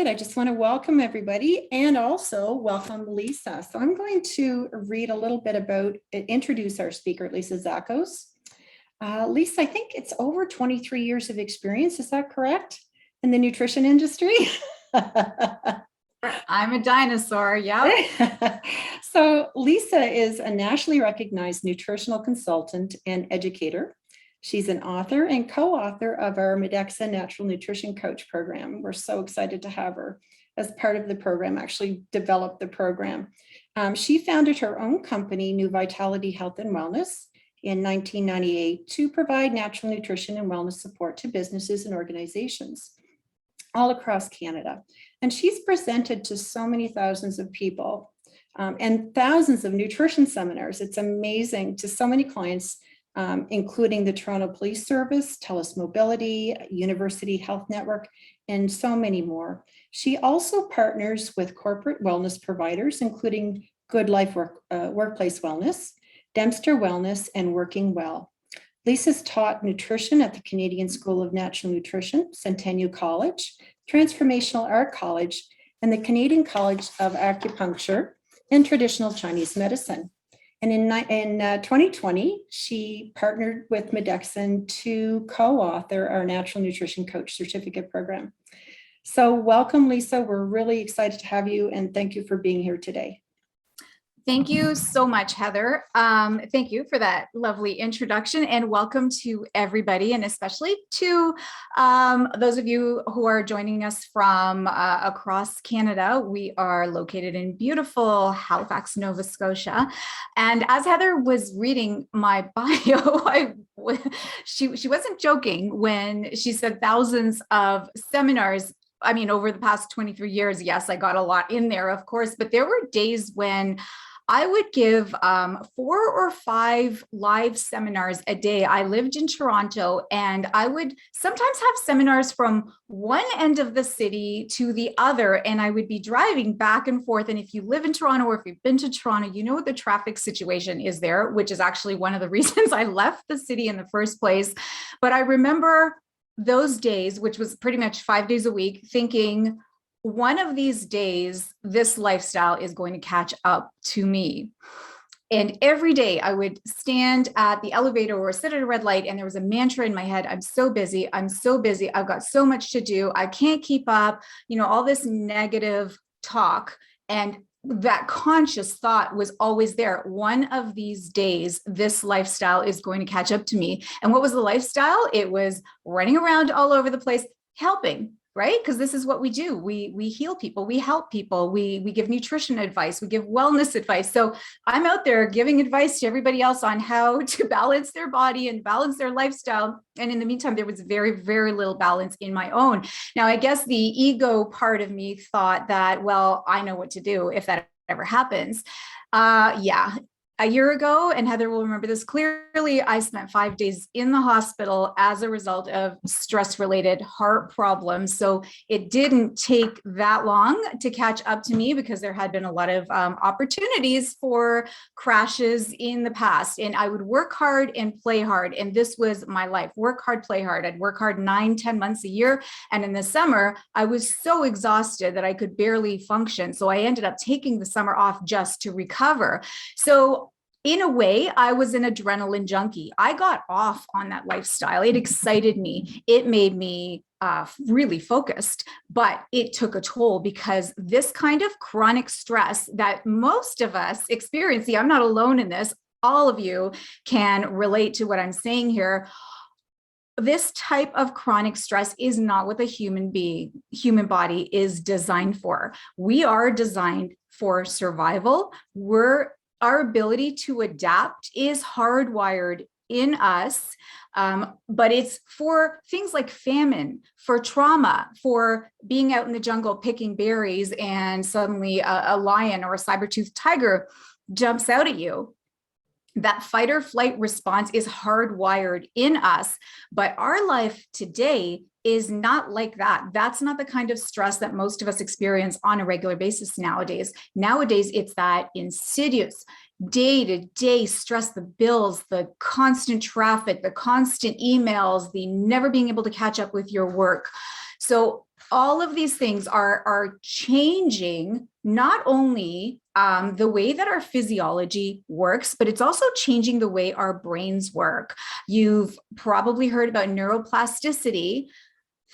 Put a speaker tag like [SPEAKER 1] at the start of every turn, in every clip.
[SPEAKER 1] right, I just want to welcome everybody and also welcome Lisa. So I'm going to read a little bit about, introduce our speaker, Lisa Zakos. Lisa, I think it's over 23 years of experience, is that correct? In the nutrition industry?
[SPEAKER 2] I'm a dinosaur, yeah.
[SPEAKER 1] So Lisa is a nationally recognized nutritional consultant and educator. She's an author and co-author of our MedeXN Natural Nutrition Coach program. We're so excited to have her as part of the program, actually developed the program. She founded her own company, New Vitality Health and Wellness, in 1998 to provide natural nutrition and wellness support to businesses and organizations all across Canada. And she's presented to so many thousands of people and thousands of nutrition seminars. It's amazing, to so many clients, including the Toronto Police Service, TELUS Mobility, University Health Network, and so many more. She also partners with corporate wellness providers, including Good Life Workplace Wellness, Dempster Wellness, and Working Well. Lisa's taught nutrition at the Canadian School of Natural Nutrition, Centennial College, Transformational Art College, and the Canadian College of Acupuncture and Traditional Chinese Medicine. And in 2020, she partnered with MedeXN to co-author our Natural Nutrition Coach Certificate Program. So welcome, Lisa. We're really excited to have you, and thank you for being here today.
[SPEAKER 2] Thank you so much, Heather. Thank you for that lovely introduction, and welcome to everybody, and especially to those of you who are joining us from across Canada. We are located in beautiful Halifax, Nova Scotia. And as Heather was reading my bio, she wasn't joking when she said thousands of seminars. I mean, over the past 23 years, yes, I got a lot in there, of course, but there were days when I would give 4 or 5 live seminars a day. I lived in Toronto, and I would sometimes have seminars from one end of the city to the other, and I would be driving back and forth. And if you live in Toronto, or if you've been to Toronto, you know what the traffic situation is there, which is actually one of the reasons I left the city in the first place. But I remember those days, which was pretty much 5 days a week, thinking, one of these days, this lifestyle is going to catch up to me. And every day I would stand at the elevator or sit at a red light, and there was a mantra in my head: I'm so busy. I'm so busy. I've got so much to do. I can't keep up, all this negative talk. And that conscious thought was always there. One of these days, this lifestyle is going to catch up to me. And what was the lifestyle? It was running around all over the place, helping. Right? Because this is what we do. We heal people, we help people, we give nutrition advice, we give wellness advice. So I'm out there giving advice to everybody else on how to balance their body and balance their lifestyle. And in the meantime, there was very, very little balance in my own. Now, I guess the ego part of me thought that, well, I know what to do if that ever happens. A year ago, and Heather will remember this clearly, I spent 5 days in the hospital as a result of stress-related heart problems. So it didn't take that long to catch up to me, because there had been a lot of opportunities for crashes in the past. And I would work hard and play hard. And this was my life: work hard, play hard. I'd work hard 9-10 months a year. And in the summer, I was so exhausted that I could barely function. So I ended up taking the summer off just to recover. So in a way, I was an adrenaline junkie. I got off on that lifestyle. It excited me. It made me really focused, but it took a toll, because this kind of chronic stress that most of us experience, I'm not alone in this, all of you can relate to what I'm saying here. This type of chronic stress is not what the human body is designed for. We are designed for survival. Our ability to adapt is hardwired in us, but it's for things like famine, for trauma, for being out in the jungle picking berries, and suddenly a lion or a saber-toothed tiger jumps out at you. That fight or flight response is hardwired in us, but our life today is not like that. That's not the kind of stress that most of us experience on a regular basis nowadays. Nowadays, it's that insidious day-to-day stress, the bills, the constant traffic, the constant emails, the never being able to catch up with your work. So all of these things are changing not only the way that our physiology works, but it's also changing the way our brains work. You've probably heard about neuroplasticity.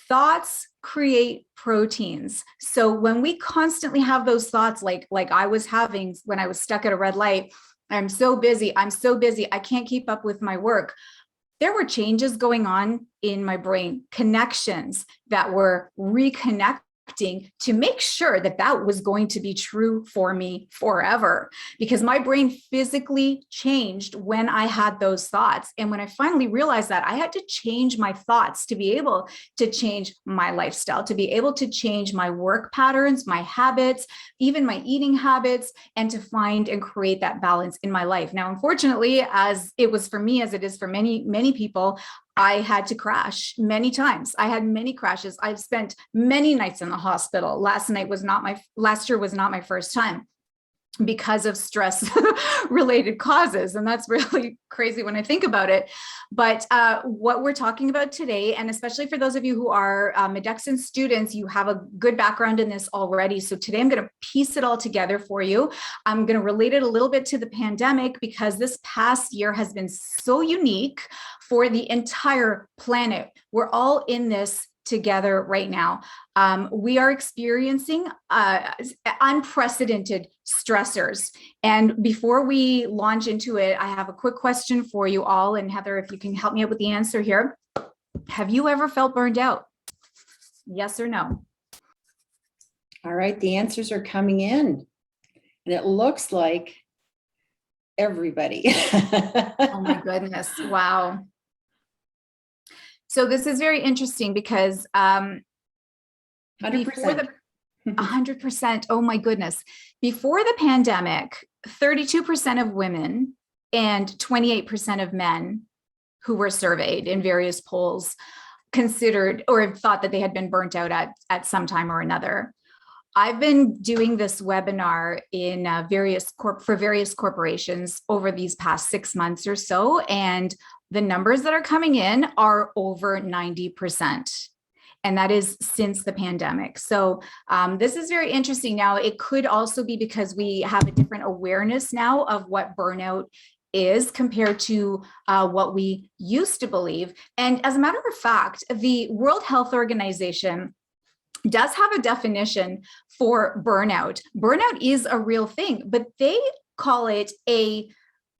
[SPEAKER 2] Thoughts create proteins. So when we constantly have those thoughts, like I was having when I was stuck at a red light, I'm so busy, I can't keep up with my work. There were changes going on in my brain, connections that were reconnecting to make sure that that was going to be true for me forever, because my brain physically changed when I had those thoughts. And when I finally realized that, I had to change my thoughts to be able to change my lifestyle, to be able to change my work patterns, my habits, even my eating habits, and to find and create that balance in my life. Now, unfortunately, as it was for me, as it is for many, many people, I had to crash many times. I had many crashes. I've spent many nights in the hospital. Last year was not my first time, because of stress related causes. And that's really crazy when I think about it. But what we're talking about today, and especially for those of you who are MedeXN students, you have a good background in this already. So today I'm going to piece it all together for you. I'm going to relate it a little bit to the pandemic, because this past year has been so unique for the entire planet. We're all in this together right now. We are experiencing unprecedented stressors. And before we launch into it, I have a quick question for you all. And Heather, if you can help me out with the answer here. Have you ever felt burned out? Yes or no?
[SPEAKER 1] All right, the answers are coming in. And it looks like everybody.
[SPEAKER 2] Oh my goodness. Wow. So this is very interesting because
[SPEAKER 1] 100%.
[SPEAKER 2] before the 100%, oh my goodness. Before the pandemic, 32% of women and 28% of men who were surveyed in various polls considered or thought that they had been burnt out at some time or another. I've been doing this webinar in for various corporations over these past 6 months or so, and the numbers that are coming in are over 90%. And that is since the pandemic. So this is very interesting. Now, it could also be because we have a different awareness now of what burnout is compared to what we used to believe. And as a matter of fact, the World Health Organization does have a definition for burnout. Burnout is a real thing, but they call it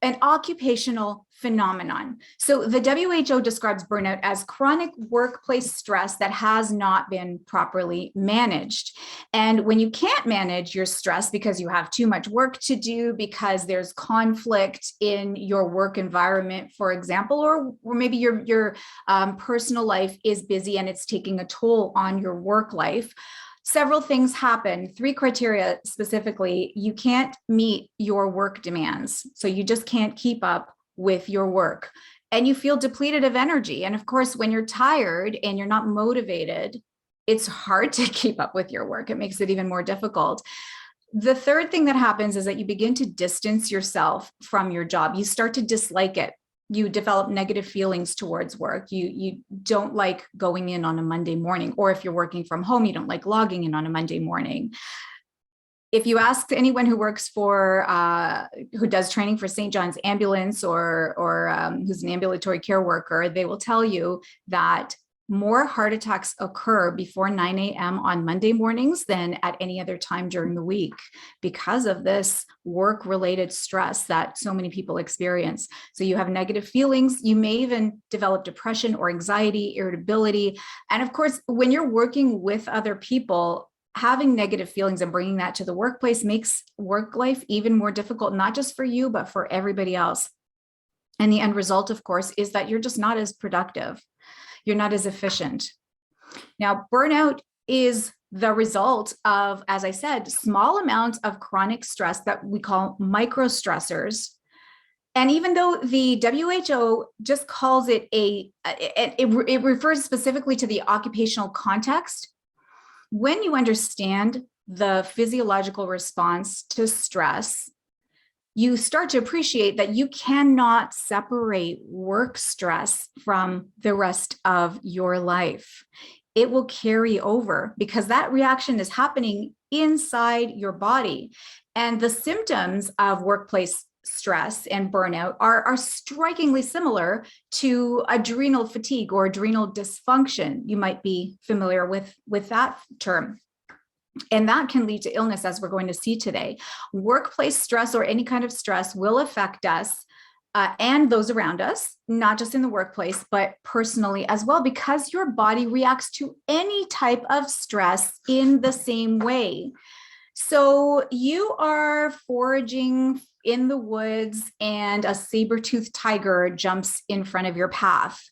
[SPEAKER 2] an occupational phenomenon. So the WHO describes burnout as chronic workplace stress that has not been properly managed. And when you can't manage your stress because you have too much work to do, because there's conflict in your work environment, for example, or maybe your personal life is busy and it's taking a toll on your work life, several things happen. 3 criteria specifically: you can't meet your work demands. So you just can't keep up with your work, and you feel depleted of energy. And of course, when you're tired and you're not motivated, it's hard to keep up with your work. It makes it even more difficult. The third thing that happens is that you begin to distance yourself from your job. You start to dislike it. You develop negative feelings towards work. You don't like going in on a Monday morning, or if you're working from home, you don't like logging in on a Monday morning. If you ask anyone who works for, who does training for St. John's Ambulance or who's an ambulatory care worker, they will tell you that more heart attacks occur before 9 a.m. on Monday mornings than at any other time during the week, because of this work-related stress that so many people experience. So you have negative feelings. You may even develop depression or anxiety, irritability. And of course, when you're working with other people, having negative feelings and bringing that to the workplace makes work life even more difficult, not just for you, but for everybody else. And the end result, of course, is that you're just not as productive. You're not as efficient. Now, burnout is the result of, as I said, small amounts of chronic stress that we call micro stressors. And even though the WHO just calls it it refers specifically to the occupational context, when you understand the physiological response to stress, you start to appreciate that you cannot separate work stress from the rest of your life. it will carry over because that reaction is happening inside your body. And the symptoms of workplace stress and burnout are strikingly similar to adrenal fatigue or adrenal dysfunction. You might be familiar with that term. And that can lead to illness, as we're going to see today. Workplace stress or any kind of stress will affect us and those around us, not just in the workplace, but personally as well, because your body reacts to any type of stress in the same way. So you are foraging in the woods and a saber-toothed tiger jumps in front of your path.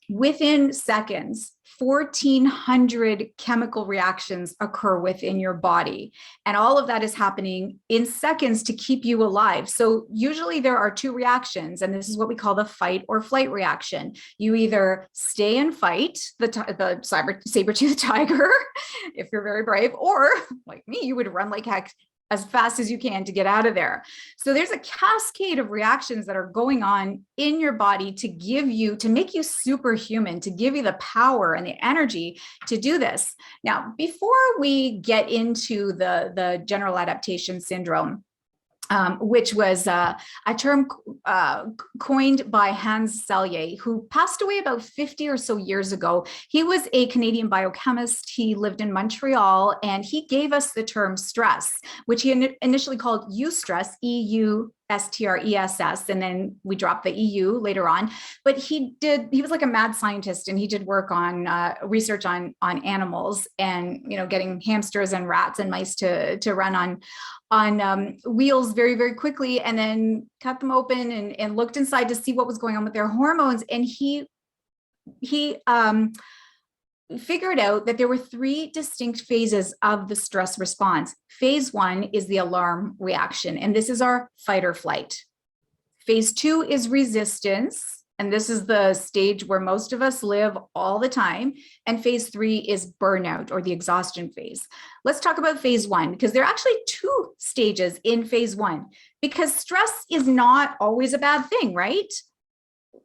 [SPEAKER 2] Within seconds, 1,400 chemical reactions occur within your body. And all of that is happening in seconds to keep you alive. So usually there are two reactions, and this is what we call the fight or flight reaction. You either stay and fight the saber-toothed tiger, if you're very brave, or like me, you would run like heck as fast as you can to get out of there. So there's a cascade of reactions that are going on in your body to make you superhuman, to give you the power and the energy to do this. Now, before we get into the general adaptation syndrome, which was a term coined by Hans Selye, who passed away about 50 or so years ago. He was a Canadian biochemist. He lived in Montreal, and he gave us the term stress, which he initially called eustress, EUSTRESS, and then we dropped the EU later on. But he was like a mad scientist, and he did work on research on animals and, getting hamsters and rats and mice to run on wheels very, very quickly, and then cut them open and looked inside to see what was going on with their hormones. And he figured out that there were three distinct phases of the stress response. Phase 1 is the alarm reaction, and this is our fight or flight. Phase 2 is resistance, and this is the stage where most of us live all the time. And phase 3 is burnout, or the exhaustion phase. Let's talk about phase 1, because there are actually two stages in phase 1, because stress is not always a bad thing, right?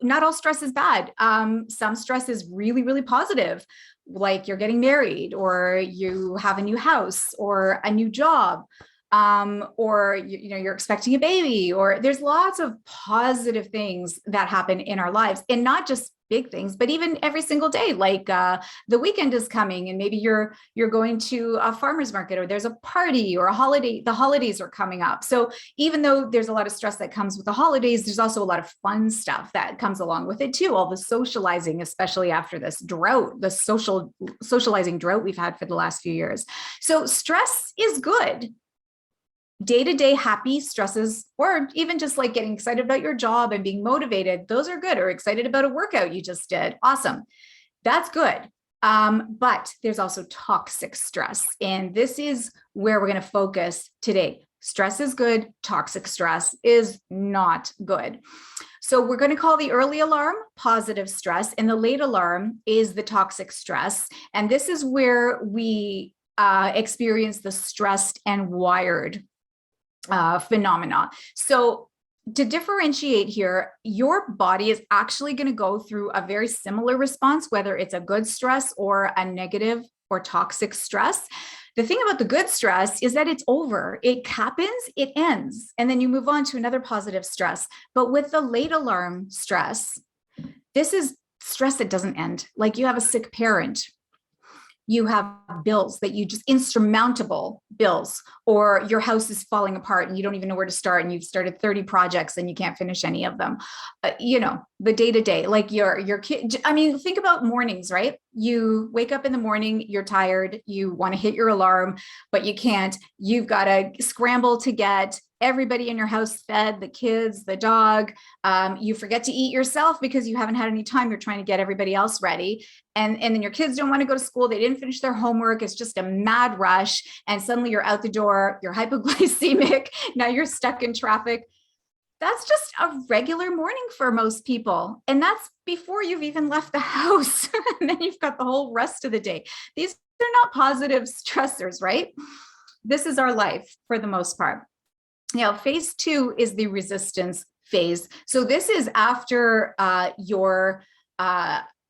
[SPEAKER 2] Not all stress is bad. Some stress is really, really positive, like you're getting married, or you have a new house, or a new job, or you're expecting a baby, or there's lots of positive things that happen in our lives, and not just big things, but even every single day, like the weekend is coming and maybe you're going to a farmer's market, or there's a party or a holiday. The holidays are coming up. So even though there's a lot of stress that comes with the holidays, there's also a lot of fun stuff that comes along with it too. All the socializing, especially after this drought, the socializing drought we've had for the last few years. So stress is good. Day-to-day happy stresses, or even just like getting excited about your job and being motivated, those are good, or excited about a workout you just did. Awesome. That's good. But there's also toxic stress. And this is where we're going to focus today. Stress is good. Toxic stress is not good. So we're going to call the early alarm positive stress, and the late alarm is the toxic stress. And this is where we experience the stressed and wired phenomena. So to differentiate here, your body is actually going to go through a very similar response, whether it's a good stress or a negative or toxic stress. The thing about the good stress is that it's over. It happens, it ends, and then you move on to another positive stress. But with the late alarm stress, this is stress that doesn't end. Like you have a sick parent, you have bills that you just insurmountable bills, or your house is falling apart and you don't even know where to start, and you've started 30 projects and you can't finish any of them. The day-to-day, like your kid. I mean, think about mornings, right? You wake up in the morning, you're tired, you want to hit your alarm, but you can't. You've got to scramble to get everybody in your house fed, the kids, the dog. You forget to eat yourself because you haven't had any time. You're trying to get everybody else ready. And then your kids don't want to go to school. They didn't finish their homework. It's just a mad rush. And suddenly you're out the door, you're hypoglycemic. Now you're stuck in traffic. That's just a regular morning for most people. And that's before you've even left the house. And then you've got the whole rest of the day. These are not positive stressors, right? This is our life for the most part. Now, phase 2 is the resistance phase. So this is after your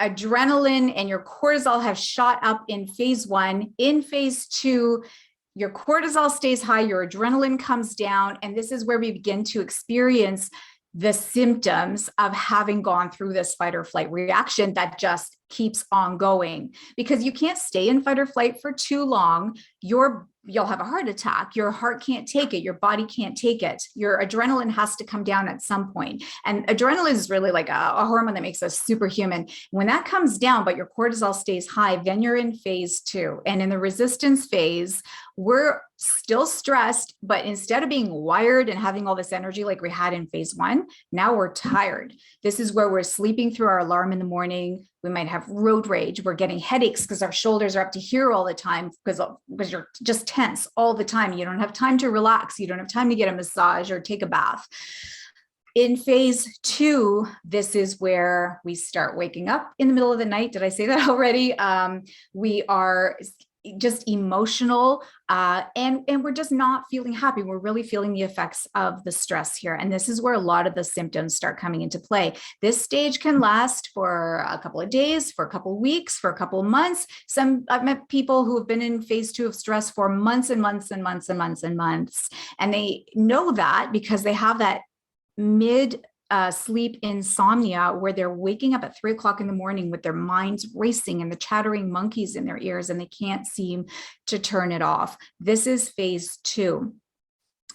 [SPEAKER 2] adrenaline and your cortisol have shot up in phase 1. In phase 2, your cortisol stays high, your adrenaline comes down, and this is where we begin to experience the symptoms of having gone through this fight or flight reaction that just keeps on going, because you can't stay in fight or flight for too long. You'll have a heart attack. Your heart can't take it. Your body can't take it. Your adrenaline has to come down at some point. And adrenaline is really like a hormone that makes us superhuman. When that comes down, but your cortisol stays high, then you're in phase 2. And in the resistance phase, we're still stressed, but instead of being wired and having all this energy like we had in phase 1, now we're tired. This is where we're sleeping through our alarm in the morning. We might have road rage. We're getting headaches because our shoulders are up to here all the time because you're just tense all the time. You don't have time to relax. You don't have time to get a massage or take a bath. In phase 2, this is where we start waking up in the middle of the night. Did I say that already? We are just emotional and we're just not feeling happy. We're really feeling the effects of the stress here. And this is where a lot of the symptoms start coming into play. This stage can last for a couple of days, for a couple of weeks, for a couple of months. I've met people who have been in phase 2 of stress for months and months and months and months and months. And they know that because they have that sleep insomnia where they're waking up at 3 o'clock in the morning with their minds racing and the chattering monkeys in their ears, and they can't seem to turn it off. This is phase 2.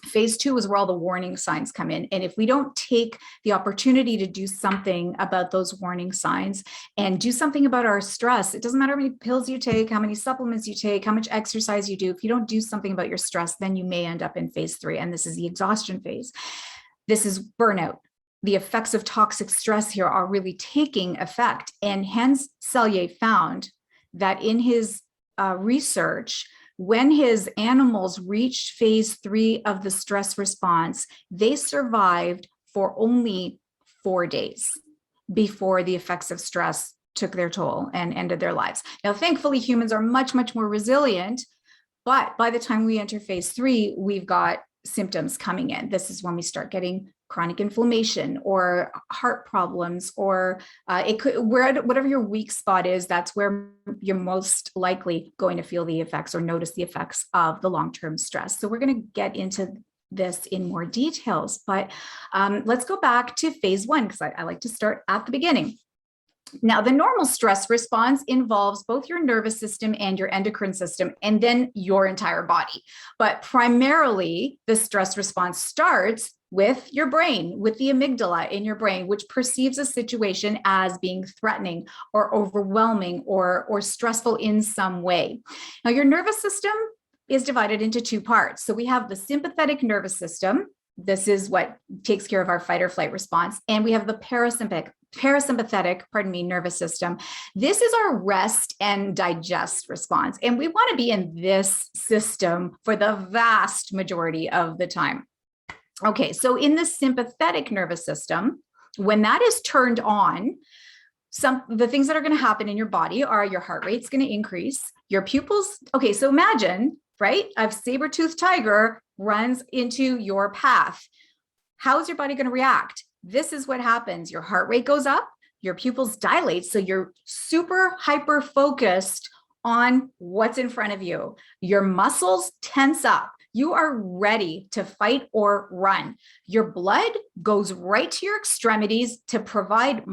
[SPEAKER 2] Phase 2 is where all the warning signs come in. And if we don't take the opportunity to do something about those warning signs and do something about our stress, it doesn't matter how many pills you take, how many supplements you take, how much exercise you do. If you don't do something about your stress, then you may end up in phase 3. And this is the exhaustion phase. This is burnout. The effects of toxic stress here are really taking effect. And Hans Selye found that in his research, when his animals reached phase 3 of the stress response, they survived for only 4 days before the effects of stress took their toll and ended their lives. Now, thankfully, humans are much, much more resilient. But by the time we enter phase 3, we've got symptoms coming in. This is when we start getting chronic inflammation or heart problems, or it could, whatever your weak spot is, that's where you're most likely going to feel the effects or notice the effects of the long-term stress. So we're going to get into this in more details, but let's go back to phase 1 because I like to start at the beginning. Now, the normal stress response involves both your nervous system and your endocrine system, and then your entire body. But primarily, the stress response starts with your brain, with the amygdala in your brain, which perceives a situation as being threatening or overwhelming or stressful in some way. Now, your nervous system is divided into 2 parts. So we have the sympathetic nervous system. This is what takes care of our fight or flight response. And we have the parasympathetic nervous system. This is our rest and digest response. And we want to be in this system for the vast majority of the time. Okay, so in the sympathetic nervous system, when that is turned on, the things that are going to happen in your body are your heart rate's going to increase, your pupils. Okay, so imagine, right? A saber-toothed tiger runs into your path. How is your body going to react? This is what happens. Your heart rate goes up, your pupils dilate. So you're super hyper focused on what's in front of you. Your muscles tense up. You are ready to fight or run. Your blood goes right to your extremities to provide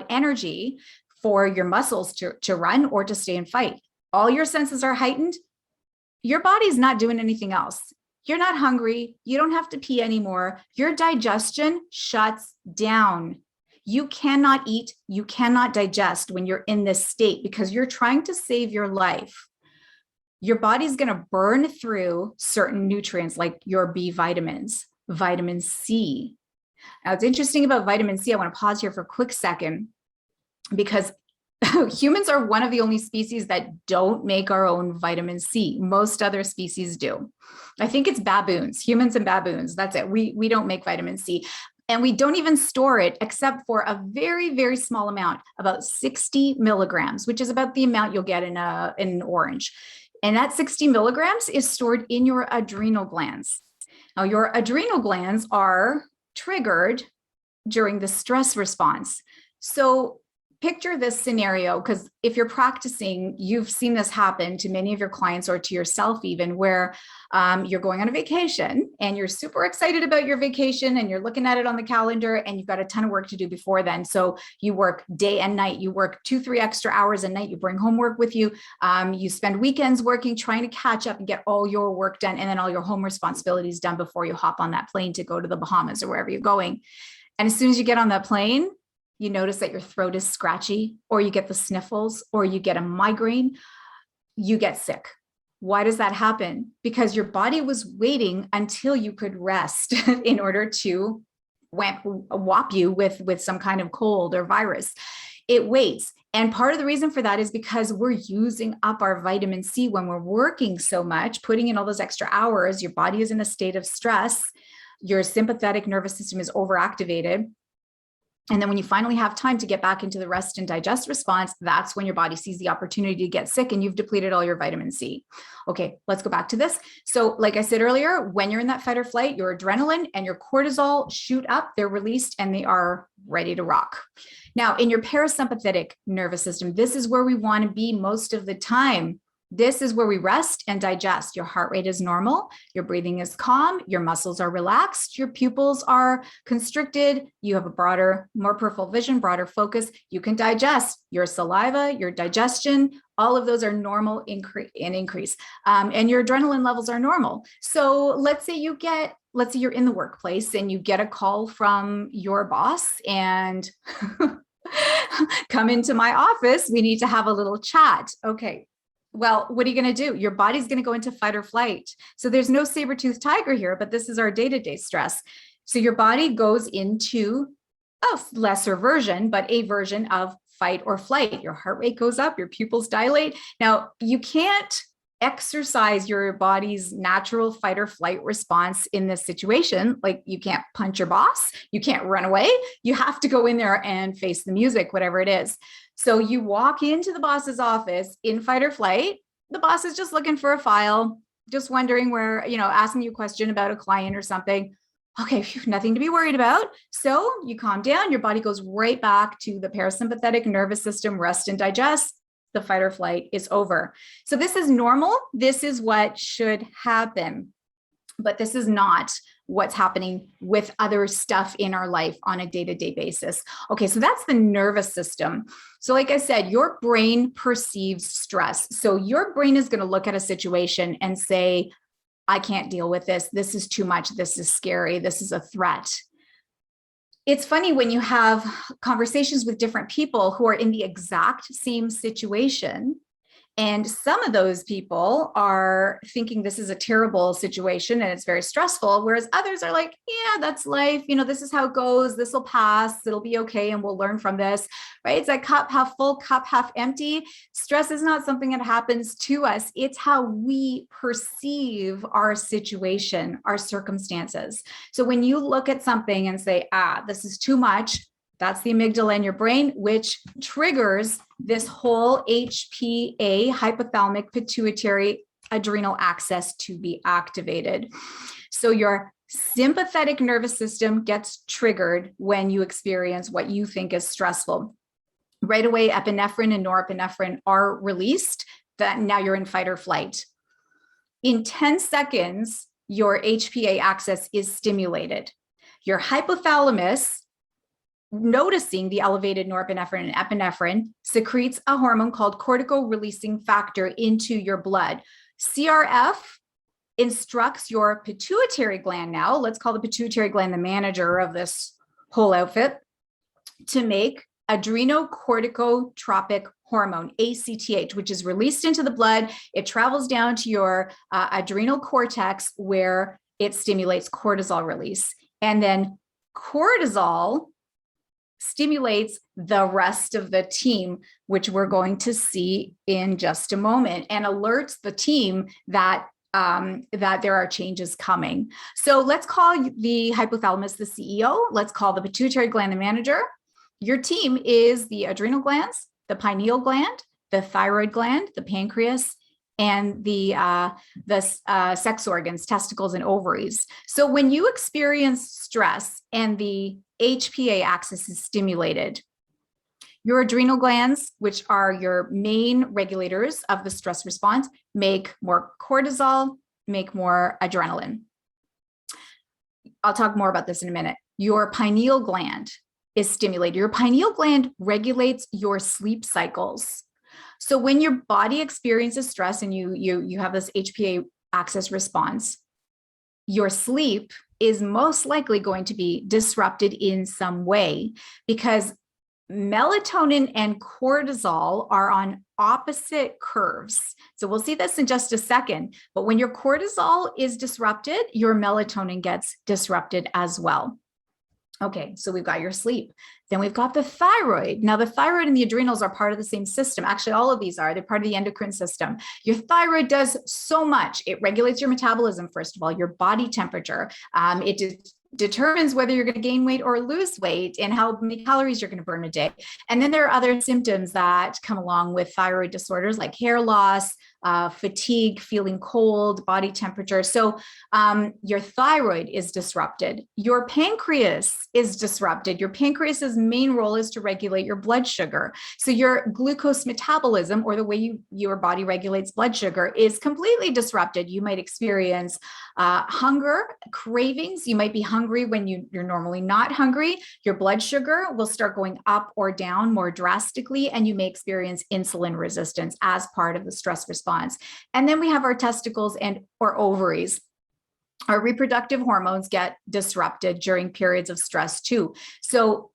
[SPEAKER 2] energy for your muscles to run or to stay and fight. All your senses are heightened. Your body's not doing anything else. You're not hungry. You don't have to pee anymore. Your digestion shuts down. You cannot eat. You cannot digest when you're in this state because you're trying to save your life. Your body's going to burn through certain nutrients like your B vitamins, vitamin C. Now, it's interesting about vitamin C. I want to pause here for a quick second because humans are one of the only species that don't make our own vitamin C. Most other species do. I think it's baboons, humans and baboons. That's it. We don't make vitamin C. And we don't even store it except for a very, very small amount, about 60 milligrams, which is about the amount you'll get in an orange. And that 60 milligrams is stored in your adrenal glands. Now, your adrenal glands are triggered during the stress response. So picture this scenario, because if you're practicing, you've seen this happen to many of your clients or to yourself even, where you're going on a vacation and you're super excited about your vacation and you're looking at it on the calendar and you've got a ton of work to do before then. So you work day and night, you work 2-3 extra hours a night, you bring homework with you, you spend weekends working, trying to catch up and get all your work done, and then all your home responsibilities done before you hop on that plane to go to the Bahamas or wherever you're going. And as soon as you get on that plane, you notice that your throat is scratchy, or you get the sniffles, or you get a migraine, you get sick. Why does that happen? Because your body was waiting until you could rest in order to whop you with some kind of cold or virus. It waits. And part of the reason for that is because we're using up our vitamin C when we're working so much, putting in all those extra hours. Your body is in a state of stress. Your sympathetic nervous system is overactivated. And then when you finally have time to get back into the rest and digest response, that's when your body sees the opportunity to get sick and you've depleted all your vitamin C. Okay, let's go back to this. So like I said earlier, when you're in that fight or flight, your adrenaline and your cortisol shoot up, they're released, and they are ready to rock. Now, in your parasympathetic nervous system, this is where we want to be most of the time. This is where we rest and digest. Your heart rate is normal. Your breathing is calm. Your muscles are relaxed. Your pupils are constricted. You have a broader, more peripheral vision, broader focus. You can digest. Your saliva, your digestion, all of those are normal increase. And your adrenaline levels are normal. So let's say you're in the workplace and you get a call from your boss and come into my office. We need to have a little chat. Okay. Well, what are you going to do? Your body's going to go into fight or flight. So there's no saber-toothed tiger here, but this is our day-to-day stress. So your body goes into a lesser version, but a version of fight or flight. Your heart rate goes up, your pupils dilate. Now, you can't exercise your body's natural fight or flight response in this situation. Like, you can't punch your boss, you can't run away. You have to go in there and face the music, whatever it is. So you walk into the boss's office in fight or flight. The boss is just looking for a file, just wondering where, asking you a question about a client or something. Okay, nothing to be worried about. So you calm down, your body goes right back to the parasympathetic nervous system, rest and digest. The fight or flight is over. So this is normal. This is what should happen. But this is not what's happening with other stuff in our life on a day-to-day basis. Okay, so that's the nervous system. So like I said, your brain perceives stress. So your brain is going to look at a situation and say, I can't deal with this. This is too much. This is scary. This is a threat. It's funny when you have conversations with different people who are in the exact same situation. And some of those people are thinking this is a terrible situation and it's very stressful, whereas others are like, yeah, that's life. This is how it goes. This will pass. It'll be okay. And we'll learn from this, right? It's like cup half full, cup half empty. Stress is not something that happens to us. It's how we perceive our situation, our circumstances. So when you look at something and say, this is too much, that's the amygdala in your brain, which triggers this whole HPA, hypothalamic pituitary adrenal axis, to be activated. So your sympathetic nervous system gets triggered when you experience what you think is stressful. Right away, epinephrine and norepinephrine are released. That now you're in fight or flight. In 10 seconds, your HPA axis is stimulated. Your hypothalamus, noticing the elevated norepinephrine and epinephrine, secretes a hormone called cortico-releasing factor into your blood. CRF instructs your pituitary gland, now let's call the pituitary gland the manager of this whole outfit, to make adrenocorticotropic hormone, ACTH, which is released into the blood. It travels down to your adrenal cortex, where it stimulates cortisol release. And then cortisol stimulates the rest of the team, which we're going to see in just a moment, and alerts the team that there are changes coming. So let's call the hypothalamus the CEO. Let's call the pituitary gland the manager. Your team is the adrenal glands, the pineal gland, the thyroid gland, the pancreas, and the sex organs, testicles and ovaries. So when you experience stress and the HPA axis is stimulated, Your adrenal glands, which are your main regulators of the stress response, make more cortisol, make more adrenaline. I'll talk more about this in a minute. Your pineal gland is stimulated. Your pineal gland regulates your sleep cycles. So when your body experiences stress and you have this HPA axis response, your sleep is most likely going to be disrupted in some way, because melatonin and cortisol are on opposite curves. So we'll see this in just a second, but when your cortisol is disrupted, your melatonin gets disrupted as well. Okay, so we've got your sleep. Then we've got the thyroid. Now, the thyroid and the adrenals are part of the same system. Actually, all of these are. They're part of the endocrine system. Your thyroid does so much. It regulates your metabolism, first of all, your body temperature. It determines whether you're going to gain weight or lose weight and how many calories you're going to burn a day. And then there are other symptoms that come along with thyroid disorders like hair loss, fatigue, feeling cold, body temperature. So your thyroid is disrupted. Your pancreas is disrupted. Your pancreas's main role is to regulate your blood sugar. So your glucose metabolism, or the way your body regulates blood sugar, is completely disrupted. You might experience hunger, cravings. You might be hungry when you're normally not hungry. Your blood sugar will start going up or down more drastically, and you may experience insulin resistance as part of the stress response. And then we have our testicles and or ovaries. Our reproductive hormones get disrupted during periods of stress too. So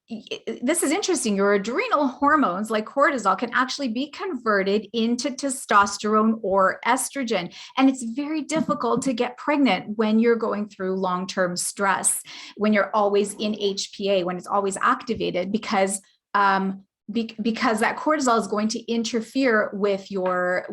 [SPEAKER 2] this is interesting. Your adrenal hormones like cortisol can actually be converted into testosterone or estrogen. And it's very difficult to get pregnant when you're going through long-term stress, when you're always in HPA, when it's always activated, because that cortisol is going to interfere with your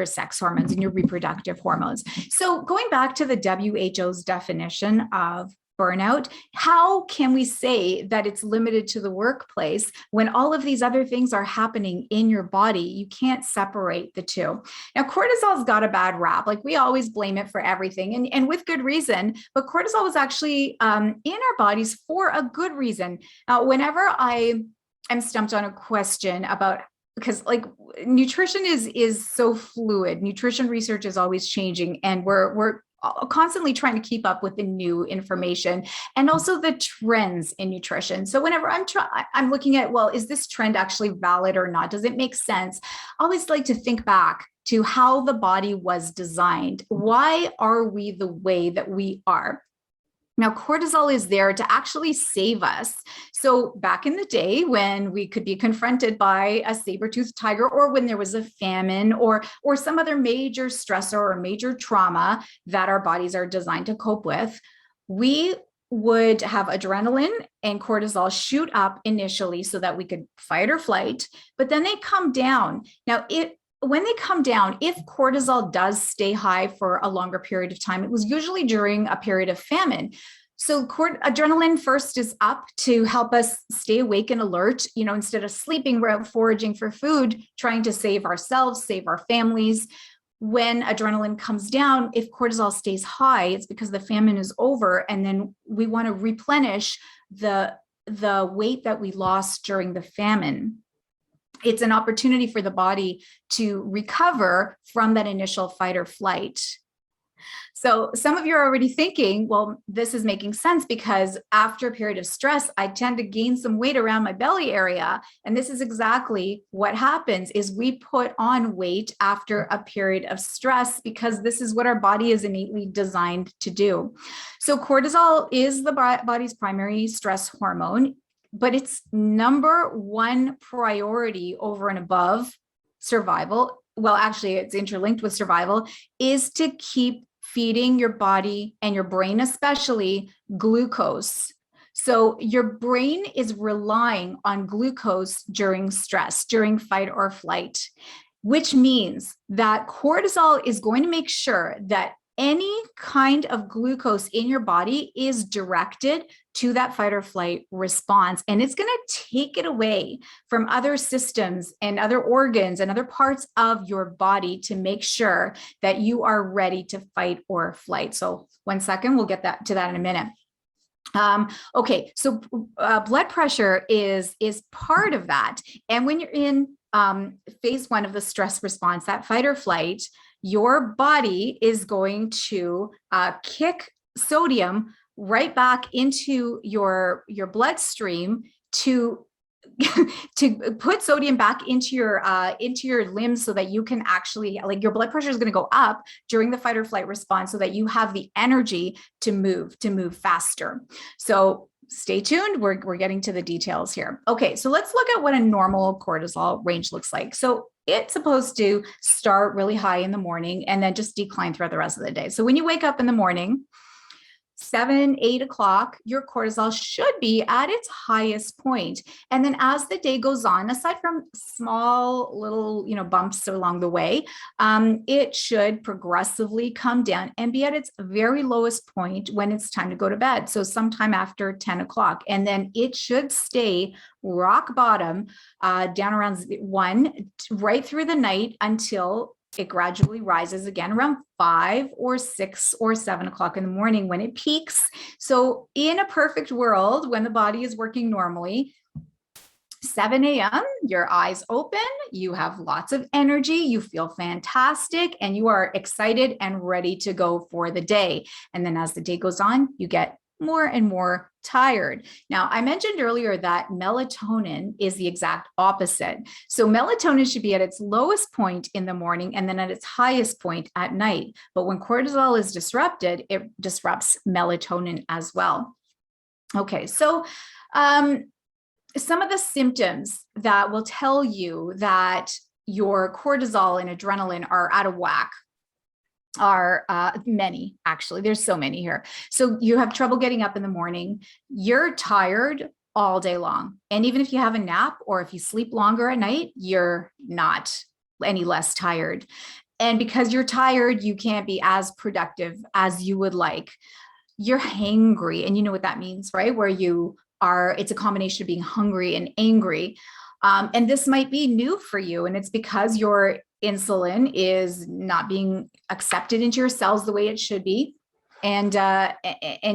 [SPEAKER 2] sex hormones and your reproductive hormones. So going back to the WHO's definition of burnout, how can we say that it's limited to the workplace when all of these other things are happening in your body? You can't separate the two. Now, cortisol's got a bad rap. Like, we always blame it for everything, and with good reason, but cortisol was actually in our bodies for a good reason. Whenever I'm stumped on a question about, because like nutrition is so fluid. Nutrition research is always changing, and we're constantly trying to keep up with the new information and also the trends in nutrition. So whenever I'm looking at, well, is this trend actually valid or not? Does it make sense? I always like to think back to how the body was designed. Why are we the way that we are? Now, cortisol is there to actually save us. So back in the day when we could be confronted by a saber-toothed tiger, or when there was a famine or some other major stressor or major trauma that our bodies are designed to cope with, we would have adrenaline and cortisol shoot up initially so that we could fight or flight, but then they come down. Now, when they come down, if cortisol does stay high for a longer period of time, it was usually during a period of famine. So adrenaline first is up to help us stay awake and alert, instead of sleeping, we're out foraging for food, trying to save ourselves, save our families. When adrenaline comes down, if cortisol stays high, it's because the famine is over, and then we want to replenish the weight that we lost during the famine. It's an opportunity for the body to recover from that initial fight or flight. So some of you are already thinking, well, this is making sense, because after a period of stress, I tend to gain some weight around my belly area. And this is exactly what happens, is we put on weight after a period of stress, because this is what our body is innately designed to do. So cortisol is the body's primary stress hormone, but its number one priority over and above survival, well, actually it's interlinked with survival, is to keep feeding your body and your brain, especially, glucose. So your brain is relying on glucose during stress, during fight or flight, which means that cortisol is going to make sure that any kind of glucose in your body is directed to that fight or flight response. And it's going to take it away from other systems and other organs and other parts of your body to make sure that you are ready to fight or flight. So 1 second, we'll get to that in a minute. Okay, so blood pressure is part of that. And when you're in phase one of the stress response, that fight or flight, your body is going to kick sodium right back into your bloodstream to to put sodium back into your limbs so that you can actually, like, your blood pressure is going to go up during the fight or flight response so that you have the energy to move faster. So stay tuned. We're getting to the details here. Okay, so let's look at what a normal cortisol range looks like. So it's supposed to start really high in the morning and then just decline throughout the rest of the day. So when you wake up in the morning, 7, 8 o'clock, your cortisol should be at its highest point. And then as the day goes on, aside from small little, bumps along the way, it should progressively come down and be at its very lowest point when it's time to go to bed. So sometime after 10 o'clock. And then it should stay rock bottom down around 1 right through the night until it gradually rises again around 5 or 6 or 7 o'clock in the morning when it peaks. So in a perfect world, when the body is working normally, 7 a.m., your eyes open, you have lots of energy, you feel fantastic, and you are excited and ready to go for the day. And then as the day goes on, you get more and more tired. Now, I mentioned earlier that melatonin is the exact opposite. So melatonin should be at its lowest point in the morning and then at its highest point at night. But when cortisol is disrupted, it disrupts melatonin as well. Okay, so some of the symptoms that will tell you that your cortisol and adrenaline are out of whack are many, actually. There's so many here. So you have trouble getting up in the morning. You're tired all day long. And even if you have a nap or if you sleep longer at night, you're not any less tired. And because you're tired, you can't be as productive as you would like. You're hangry. And you know what that means, right? Where you are, it's a combination of being hungry and angry. And this might be new for you. And it's because your insulin is not being accepted into your cells the way it should be. And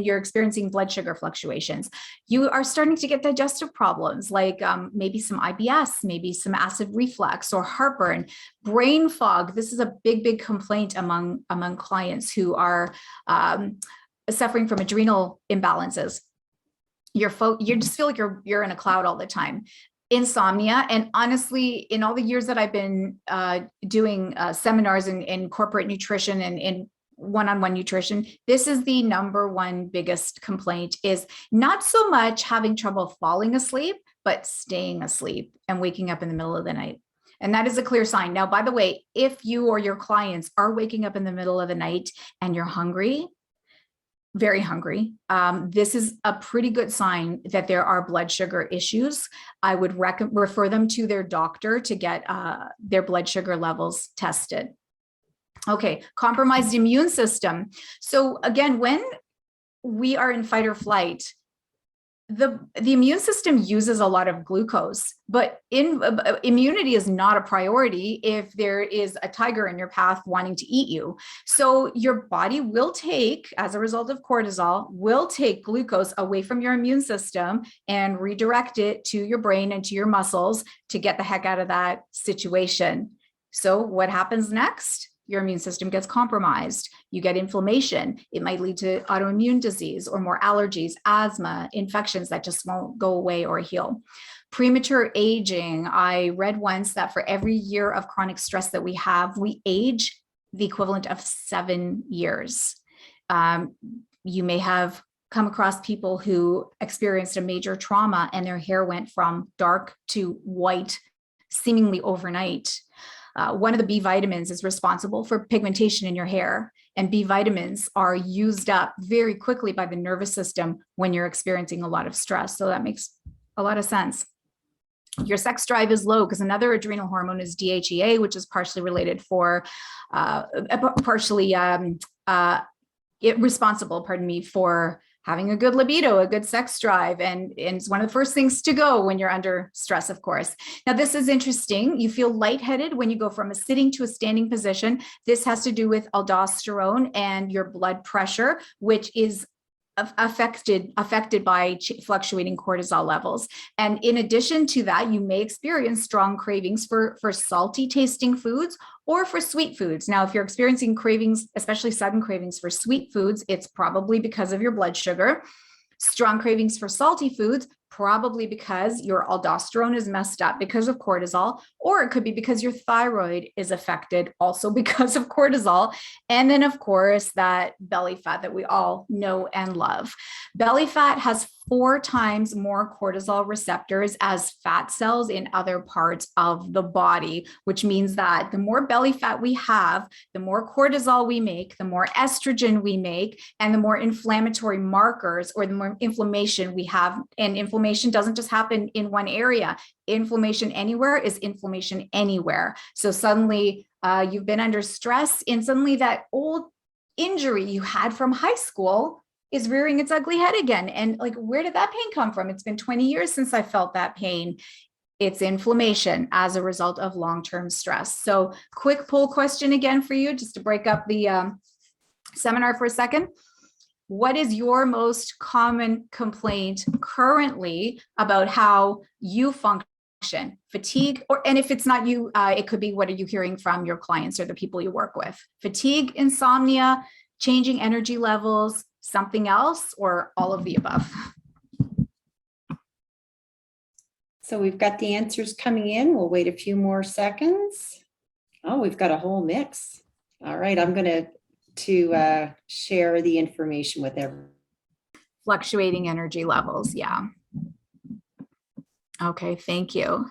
[SPEAKER 2] you're experiencing blood sugar fluctuations. You are starting to get digestive problems like maybe some IBS, maybe some acid reflux or heartburn, brain fog. This is a big complaint among clients who are suffering from adrenal imbalances. You just feel like you're in a cloud all the time. Insomnia. And honestly, in all the years that I've been doing seminars in corporate nutrition and in one-on-one nutrition, this is the number one biggest complaint, is not so much having trouble falling asleep, but staying asleep and waking up in the middle of the night. And that is a clear sign. Now, by the way, if you or your clients are waking up in the middle of the night and you're hungry, very hungry, this is a pretty good sign that there are blood sugar issues. I would refer them to their doctor to get their blood sugar levels tested. Okay, compromised immune system. So again, when we are in fight or flight, the immune system uses a lot of glucose, but immunity is not a priority if there is a tiger in your path wanting to eat you. So your body will take, as a result of cortisol, will take glucose away from your immune system and redirect it to your brain and to your muscles to get the heck out of that situation. So what happens next? Your immune system gets compromised. You get inflammation. It might lead to autoimmune disease or more allergies, asthma, infections that just won't go away or heal. Premature aging. I read once that for every year of chronic stress that we have, we age the equivalent of 7 years. You may have come across people who experienced a major trauma and their hair went from dark to white seemingly overnight. One of the B vitamins is responsible for pigmentation in your hair, and B vitamins are used up very quickly by the nervous system when you're experiencing a lot of stress. So that makes a lot of sense. Your sex drive is low because another adrenal hormone is DHEA, which is partially related for, responsible, for having a good libido, a good sex drive. And it's one of the first things to go when you're under stress, of course. Now, this is interesting. You feel lightheaded when you go from a sitting to a standing position. This has to do with aldosterone and your blood pressure, which is affected by fluctuating cortisol levels. And in addition to that, you may experience strong cravings for salty tasting foods or for sweet foods. Now, if you're experiencing cravings, especially sudden cravings for sweet foods, it's probably because of your blood sugar. Strong cravings for salty foods, probably because your aldosterone is messed up because of cortisol, or it could be because your thyroid is affected also because of cortisol. And then, of course, that belly fat that we all know and love. Belly fat has 4 times more cortisol receptors as fat cells in other parts of the body, which means that the more belly fat we have, the more cortisol we make, the more estrogen we make, and the more inflammatory markers or the more inflammation we have. And inflammation doesn't just happen in one area. Inflammation anywhere is inflammation anywhere. So suddenly you've been under stress, and suddenly that old injury you had from high school is rearing its ugly head again. And like, where did that pain come from? It's been 20 years since I felt that pain. It's inflammation as a result of long-term stress. So quick poll question again for you, just to break up the seminar for a second. What is your most common complaint currently about how you function? Fatigue, and if it's not you, it could be, what are you hearing from your clients or the people you work with? Fatigue, insomnia, changing energy levels, something else, or all of the above?
[SPEAKER 1] So we've got the answers coming in. We'll wait a few more seconds. Oh, we've got a whole mix. All right, I'm going to share the information with everyone.
[SPEAKER 2] Fluctuating energy levels, yeah. Okay, thank you.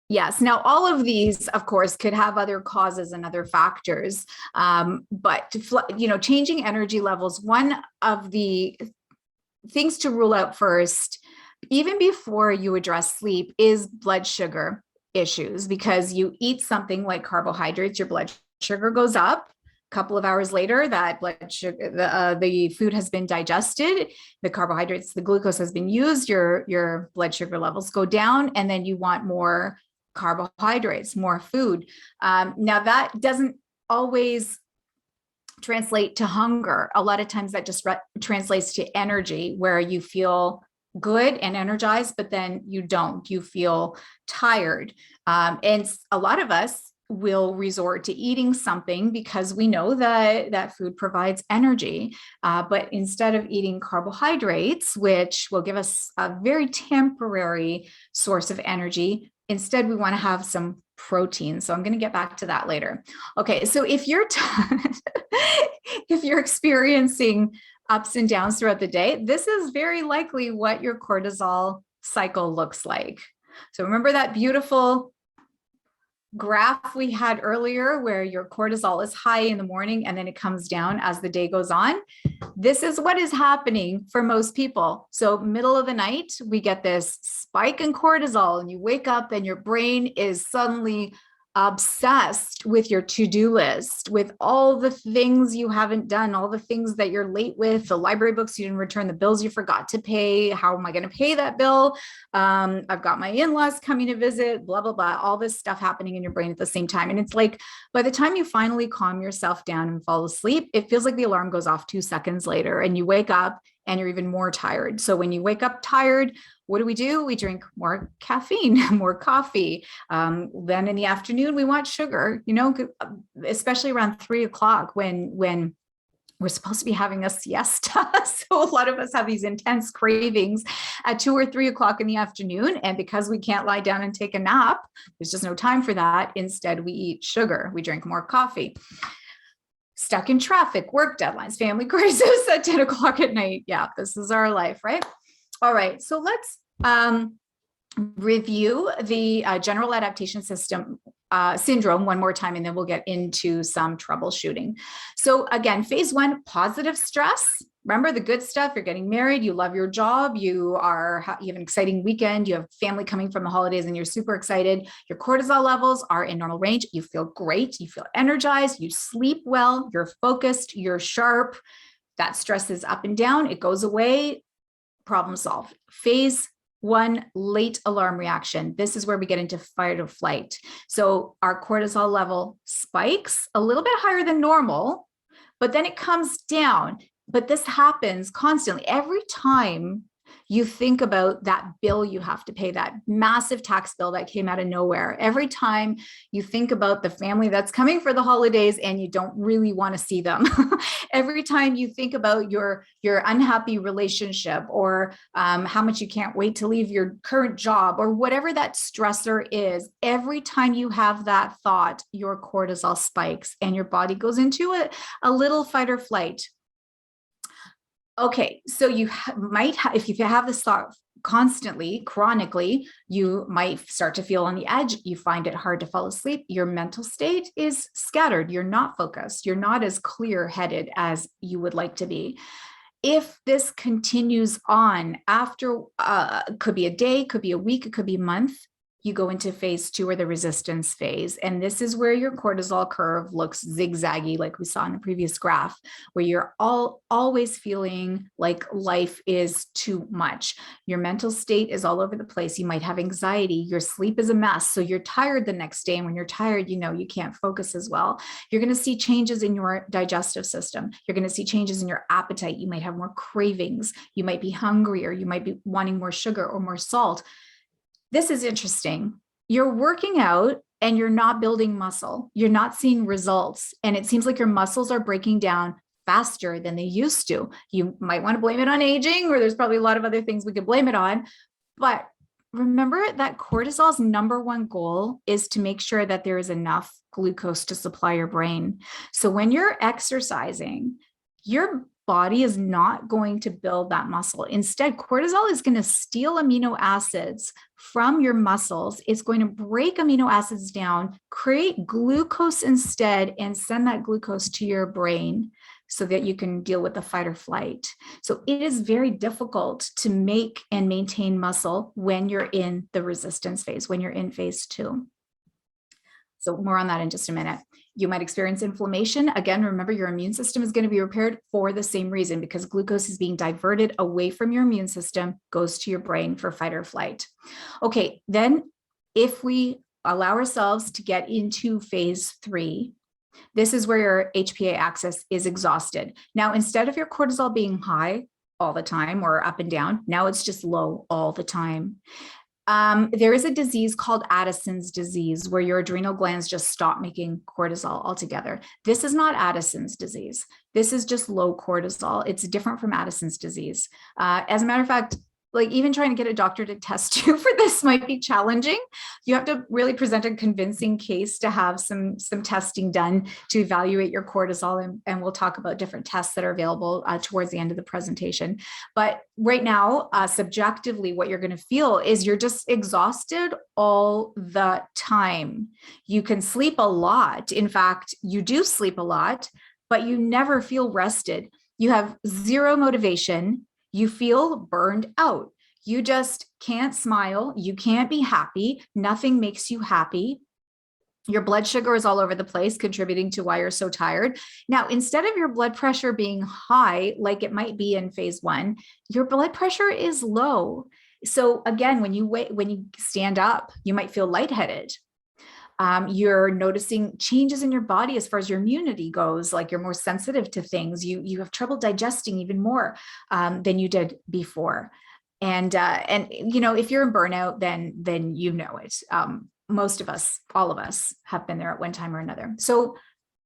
[SPEAKER 2] Yes. Now, all of these, of course, could have other causes and other factors, but changing energy levels, one of the things to rule out first, even before you address sleep, is blood sugar issues, because you eat something like carbohydrates, your blood sugar goes up. A couple of hours later, that blood sugar, the food has been digested, the carbohydrates, the glucose has been used, your blood sugar levels go down, and then you want more carbohydrates, more food. Now that doesn't always translate to hunger. A lot of times that just translates to energy, where you feel good and energized, but then you don't, you feel tired. And a lot of us will resort to eating something because we know that food provides energy. But instead of eating carbohydrates, which will give us a very temporary source of energy, instead, we want to have some protein. So I'm going to get back to that later. Okay, so if you're if you're experiencing ups and downs throughout the day, this is very likely what your cortisol cycle looks like. So remember that beautiful graph we had earlier where your cortisol is high in the morning and then it comes down as the day goes on? This is what is happening for most people. So middle of the night, we get this spike in cortisol and you wake up and your brain is suddenly obsessed with your to-do list, with all the things you haven't done, all the things that you're late with, the library books you didn't return, the bills you forgot to pay. How am I going to pay that bill? I've got my in-laws coming to visit, blah, blah, blah, all this stuff happening in your brain at the same time. And it's like, by the time you finally calm yourself down and fall asleep, it feels like the alarm goes off 2 seconds later and you wake up and you're even more tired. So when you wake up tired, what do? We drink more caffeine, more coffee. Then in the afternoon, we want sugar, especially around 3 o'clock when we're supposed to be having a siesta. So a lot of us have these intense cravings at 2 or 3 o'clock in the afternoon. And because we can't lie down and take a nap, there's just no time for that. Instead, we eat sugar, we drink more coffee. Stuck in traffic, work deadlines, family crisis at 10 o'clock at night. Yeah, this is our life, right? All right, so let's review the general adaptation syndrome one more time, and then we'll get into some troubleshooting. So again, phase 1, positive stress. Remember the good stuff. You're getting married, you love your job, you have an exciting weekend, you have family coming from the holidays and you're super excited. Your cortisol levels are in normal range. You feel great, you feel energized, you sleep well, you're focused, you're sharp. That stress is up and down, it goes away, problem solved. Phase 1, late alarm reaction. This is where we get into fight or flight. So our cortisol level spikes a little bit higher than normal, but then it comes down. But this happens constantly. Every time you think about that bill you have to pay, that massive tax bill that came out of nowhere, every time you think about the family that's coming for the holidays and you don't really want to see them, every time you think about your unhappy relationship, or how much you can't wait to leave your current job, or whatever that stressor is, every time you have that thought, your cortisol spikes and your body goes into a little fight or flight. Okay, so you might have, if you have this thought constantly, chronically, you might start to feel on the edge. You find it hard to fall asleep. Your mental state is scattered. You're not focused. You're not as clear-headed as you would like to be. If this continues on after, could be a day, could be a week, it could be a month, you go into phase 2, or the resistance phase. And this is where your cortisol curve looks zigzaggy, like we saw in the previous graph, where you're always feeling like life is too much. Your mental state is all over the place. You might have anxiety. Your sleep is a mess. So you're tired the next day. And when you're tired, you can't focus as well. You're going to see changes in your digestive system. You're going to see changes in your appetite. You might have more cravings. You might be hungrier. You might be wanting more sugar or more salt. This is interesting. You're working out and you're not building muscle. You're not seeing results. And it seems like your muscles are breaking down faster than they used to. You might want to blame it on aging, or there's probably a lot of other things we could blame it on. But remember that cortisol's number one goal is to make sure that there is enough glucose to supply your brain. So when you're exercising, your body is not going to build that muscle. Instead, cortisol is going to steal amino acids from your muscles. It's going to break amino acids down, create glucose instead, and send that glucose to your brain so that you can deal with the fight or flight. So it is very difficult to make and maintain muscle when you're in the resistance phase, when you're in phase 2. So more on that in just a minute. You might experience inflammation. Again, remember, your immune system is going to be repaired for the same reason, because glucose is being diverted away from your immune system, goes to your brain for fight or flight. Okay, then if we allow ourselves to get into phase 3, this is where your HPA axis is exhausted. Now, instead of your cortisol being high all the time or up and down, now it's just low all the time. There is a disease called Addison's disease, where your adrenal glands just stop making cortisol altogether. This is not Addison's disease. This is just low cortisol. It's different from Addison's disease. As a matter of fact, like, even trying to get a doctor to test you for this might be challenging. You have to really present a convincing case to have some testing done to evaluate your cortisol. And we'll talk about different tests that are available towards the end of the presentation. But right now, subjectively, what you're going to feel is you're just exhausted all the time. You can sleep a lot. In fact, you do sleep a lot, but you never feel rested. You have zero motivation. You feel burned out. You just can't smile. You can't be happy. Nothing makes you happy. Your blood sugar is all over the place, contributing to why you're so tired. Now, instead of your blood pressure being high, like it might be in phase 1, your blood pressure is low. So again, when you stand up, you might feel lightheaded. You're noticing changes in your body as far as your immunity goes, like you're more sensitive to things. You have trouble digesting even more than you did before. And if you're in burnout, then you know it. Most of us, all of us, have been there at one time or another. So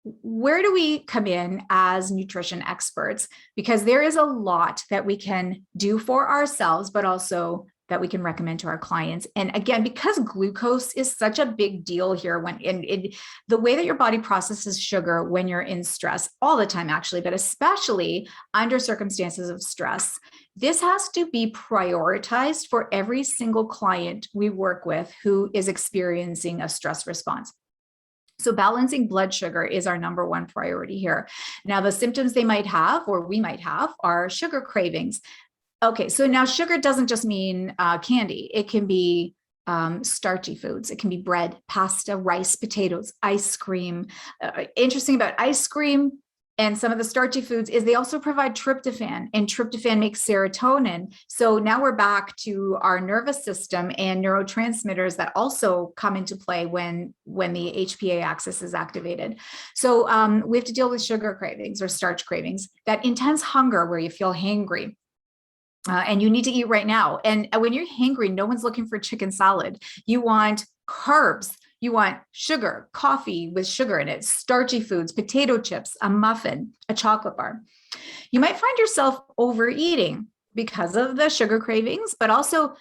[SPEAKER 2] where do we come in as nutrition experts? Because there is a lot that we can do for ourselves, but also that we can recommend to our clients. And again, because glucose is such a big deal here, when in the way that your body processes sugar when you're in stress, all the time actually, but especially under circumstances of stress, this has to be prioritized for every single client we work with who is experiencing a stress response. So balancing blood sugar is our number one priority here. Now, the symptoms they might have, or we might have, are sugar cravings. Okay, so now sugar doesn't just mean candy. It can be starchy foods. It can be bread, pasta, rice, potatoes, ice cream. Interesting about ice cream, And some of the starchy foods is they also provide tryptophan, and tryptophan makes serotonin. So now we're back to our nervous system and neurotransmitters that also come into play when the HPA axis is activated. So we have to deal with sugar cravings or starch cravings, that intense hunger where you feel hangry. And you need to eat right now. And when you're hangry, no one's looking for chicken salad. You want carbs. You want sugar, coffee with sugar in it, starchy foods, potato chips, a muffin, a chocolate bar. You might find yourself overeating because of the sugar cravings, but also,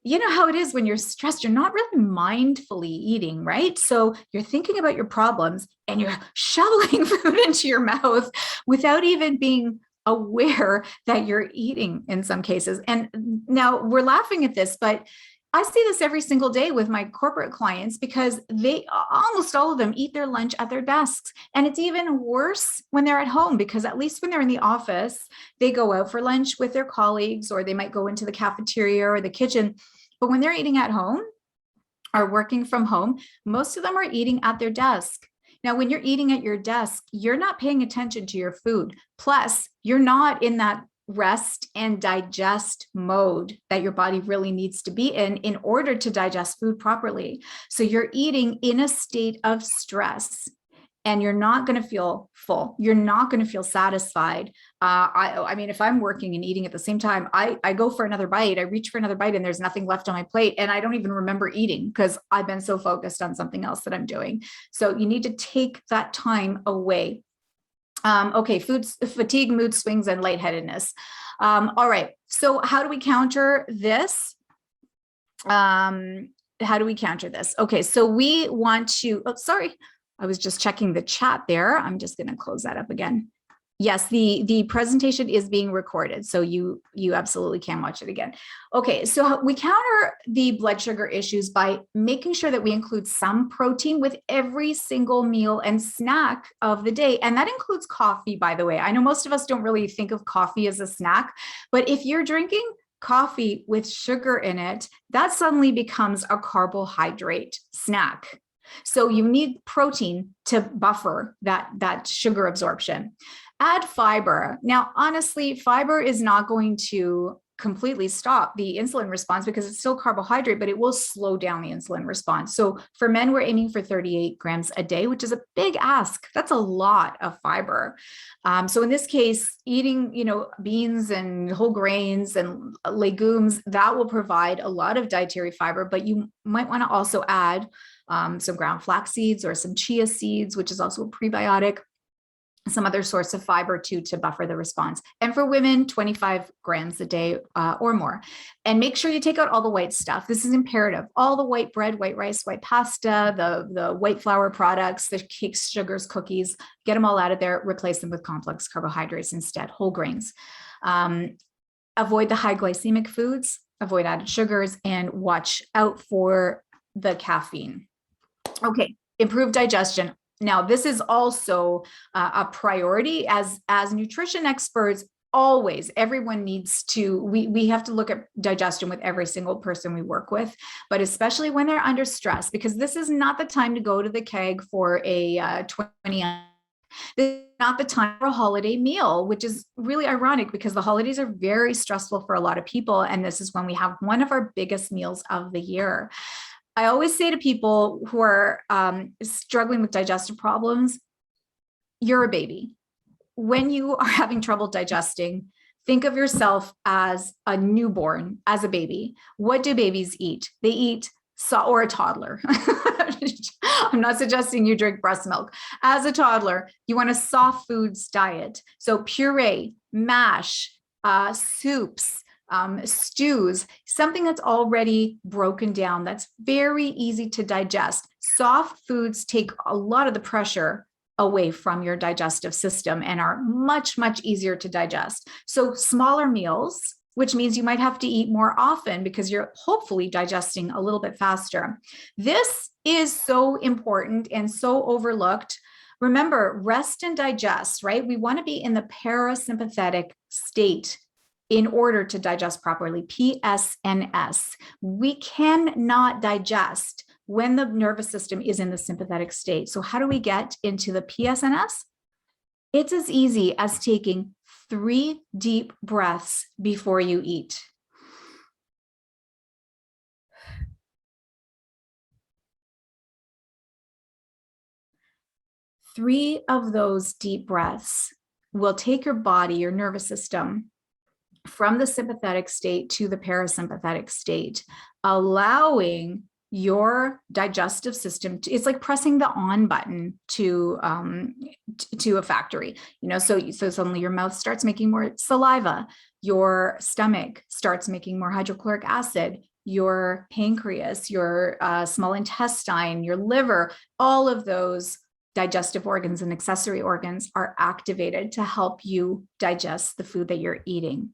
[SPEAKER 2] you know how it is when you're stressed, you're not really mindfully eating, right? So you're thinking about your problems and you're shoveling food into your mouth without even being aware that you're eating in some cases. And now we're laughing at this, but I see this every single day with my corporate clients because they almost all of them eat their lunch at their desks. And it's even worse when they're at home, because at least when they're in the office, they go out for lunch with their colleagues, or they might go into the cafeteria or the kitchen. But when they're eating at home or working from home, most of them are eating at their desk. Now, when you're eating at your desk, you're not paying attention to your food. Plus, you're not in that rest and digest mode that your body really needs to be in order to digest food properly. So you're eating in a state of stress, and you're not going to feel full. You're not going to feel satisfied. I mean, if I'm working and eating at the same time, I go for another bite, I reach for another bite, and there's nothing left on my plate. And I don't even remember eating because I've been so focused on something else that I'm doing. So you need to take that time away. Okay, food fatigue, mood swings, and lightheadedness. All right, so how do we counter this? Okay, so we want to, oh, sorry, I was just checking the chat there. I'm just going to close that up again. Yes, the presentation is being recorded, so you absolutely can watch it again. Okay, so we counter the blood sugar issues by making sure that we include some protein with every single meal and snack of the day. And that includes coffee, by the way. I know most of us don't really think of coffee as a snack, but if you're drinking coffee with sugar in it, that suddenly becomes a carbohydrate snack. So you need protein to buffer that sugar absorption. Add fiber. Now, honestly, fiber is not going to completely stop the insulin response because it's still carbohydrate, but it will slow down the insulin response. So for men, we're aiming for 38 grams a day, which is a big ask. That's a lot of fiber. So in this case, eating, beans and whole grains and legumes, that will provide a lot of dietary fiber, but you might want to also add some ground flax seeds or some chia seeds, which is also a prebiotic, some other source of fiber too, to buffer the response. And for women, 25 grams a day or more. And make sure you take out all the white stuff. This is imperative. All the white bread, white rice, white pasta, the white flour products, the cakes, sugars, cookies, get them all out of there, replace them with complex carbohydrates instead, whole grains. Avoid the high glycemic foods, avoid added sugars, and watch out for the caffeine. Okay, improve digestion. Now, this is also a priority as nutrition experts. Always, everyone needs to, we have to look at digestion with every single person we work with, but especially when they're under stress, because this is not the time to go to the keg for a 20. This is not the time for a holiday meal, which is really ironic because the holidays are very stressful for a lot of people. And this is when we have one of our biggest meals of the year. I always say to people who are struggling with digestive problems, you're a baby. When you are having trouble digesting, think of yourself as a newborn, as a baby. What do babies eat? They eat or a toddler. I'm not suggesting you drink breast milk. As a toddler, you want a soft foods diet. So puree, mash, soups, stews, something that's already broken down, that's very easy to digest. Soft foods take a lot of the pressure away from your digestive system and are much, much easier to digest. So smaller meals, which means you might have to eat more often because you're hopefully digesting a little bit faster. This is so important and so overlooked. Remember, rest and digest, right? We want to be in the parasympathetic state in order to digest properly, PSNS. We cannot digest when the nervous system is in the sympathetic state. So how do we get into the PSNS? It's as easy as taking 3 deep breaths before you eat. Three of those deep breaths will take your body, your nervous system, from the sympathetic state to the parasympathetic state, allowing your digestive system to, it's like pressing the on button to a factory, so suddenly your mouth starts making more saliva, your stomach starts making more hydrochloric acid, your pancreas, your small intestine, your liver, all of those digestive organs and accessory organs are activated to help you digest the food that you're eating.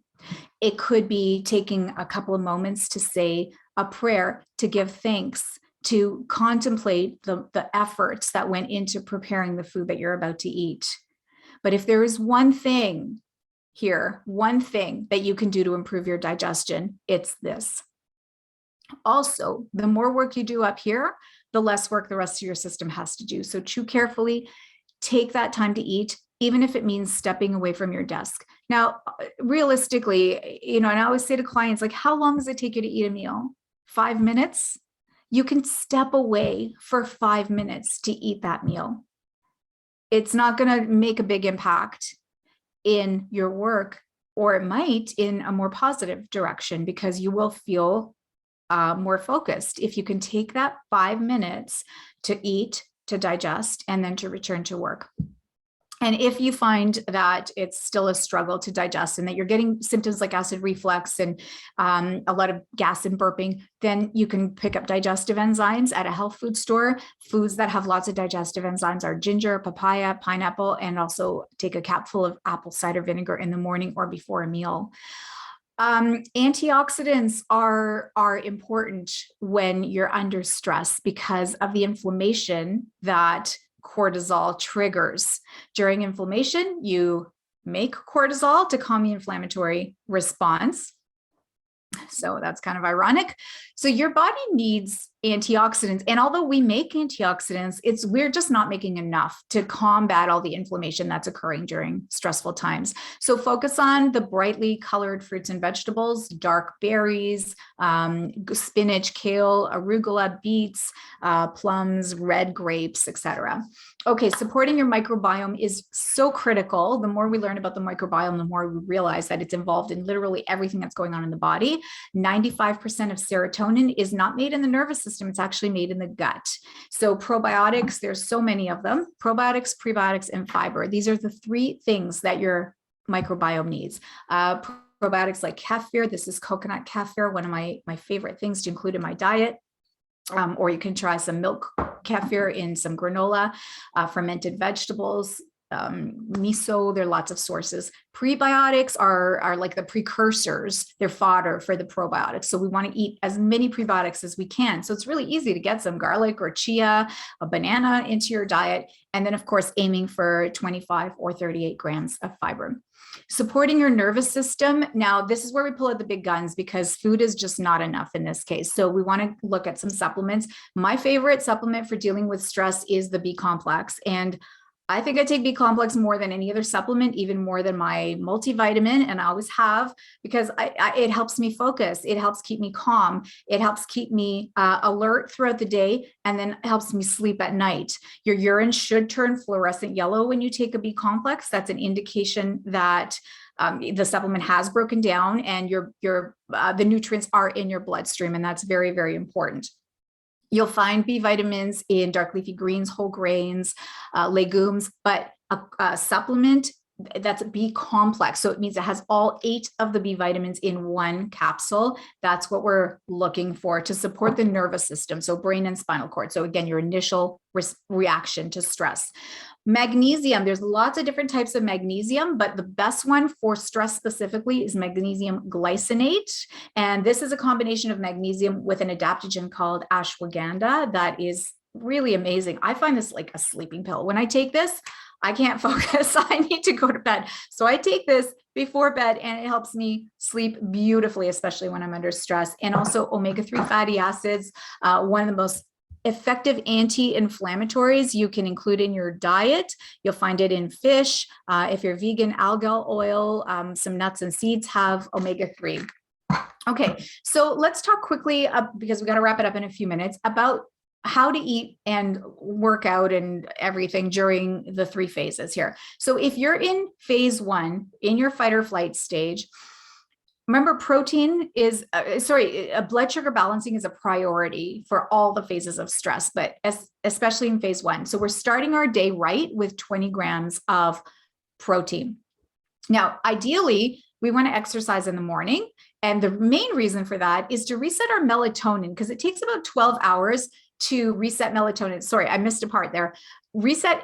[SPEAKER 2] It could be taking a couple of moments to say a prayer, to give thanks, to contemplate the efforts that went into preparing the food that you're about to eat. But if there is one thing here, one thing that you can do to improve your digestion, it's this. Also, the more work you do up here, the less work the rest of your system has to do. So chew carefully, take that time to eat, even if it means stepping away from your desk. Now, realistically, and I always say to clients, like, how long does it take you to eat a meal? 5 minutes? You can step away for 5 minutes to eat that meal. It's not going to make a big impact in your work, or it might in a more positive direction, because you will feel more focused if you can take that 5 minutes to eat, to digest, and then to return to work. And if you find that it's still a struggle to digest and that you're getting symptoms like acid reflux and a lot of gas and burping, then you can pick up digestive enzymes at a health food store. Foods that have lots of digestive enzymes are ginger, papaya, pineapple, and also take a capful of apple cider vinegar in the morning or before a meal. Antioxidants are important when you're under stress because of the inflammation that cortisol triggers. During inflammation, you make cortisol to calm the inflammatory response. So that's kind of ironic. So your body needs antioxidants. And although we make antioxidants, we're just not making enough to combat all the inflammation that's occurring during stressful times. So focus on the brightly colored fruits and vegetables, dark berries, spinach, kale, arugula, beets, plums, red grapes, etc. Okay, supporting your microbiome is so critical. The more we learn about the microbiome, the more we realize that it's involved in literally everything that's going on in the body. 95% of serotonin is not made in the nervous system. It's actually made in the gut. So probiotics, there's so many of them: probiotics, prebiotics, and fiber. These are the 3 things that your microbiome needs. Probiotics like kefir. This is coconut kefir, one of my favorite things to include in my diet. Or you can try some milk kefir in some granola, fermented vegetables, miso. There are lots of sources. Prebiotics are like the precursors. They're fodder for the probiotics. So we want to eat as many prebiotics as we can. So it's really easy to get some garlic or chia, a banana into your diet. And then, of course, aiming for 25 or 38 grams of fiber. Supporting your nervous system. Now, this is where we pull out the big guns because food is just not enough in this case. So we want to look at some supplements. My favorite supplement for dealing with stress is the B complex. And I think I take B complex more than any other supplement, even more than my multivitamin, and I always have, because it helps me focus. It helps keep me calm. It helps keep me alert throughout the day, and then helps me sleep at night. Your urine should turn fluorescent yellow when you take a B complex. That's an indication that the supplement has broken down and the nutrients are in your bloodstream, and that's very, very important. You'll find B vitamins in dark leafy greens, whole grains, legumes, but a supplement that's B complex. So it means it has all 8 of the B vitamins in one capsule. That's what we're looking for to support the nervous system. So brain and spinal cord. So again, your initial reaction to stress. Magnesium, there's lots of different types of magnesium, but the best one for stress specifically is magnesium glycinate. And this is a combination of magnesium with an adaptogen called ashwagandha that is really amazing. I find this like a sleeping pill. When I take this, I can't focus. I need to go to bed. So I take this before bed and it helps me sleep beautifully, especially when I'm under stress. And also omega-3 fatty acids, one of the most Effective anti-inflammatories you can include in your diet. You'll find it in fish. If you're vegan, algal oil, some nuts and seeds have omega-3. Okay, so let's talk quickly, because we got to wrap it up in a few minutes, about how to eat and work out and everything during the 3 phases here. So if you're in phase 1, in your fight or flight stage, remember, protein is, blood sugar balancing is a priority for all the phases of stress, but especially in phase 1. So we're starting our day right with 20 grams of protein. Now, ideally, we want to exercise in the morning. And the main reason for that is to reset our melatonin, because it takes about 12 hours to reset melatonin. Sorry, I missed a part there.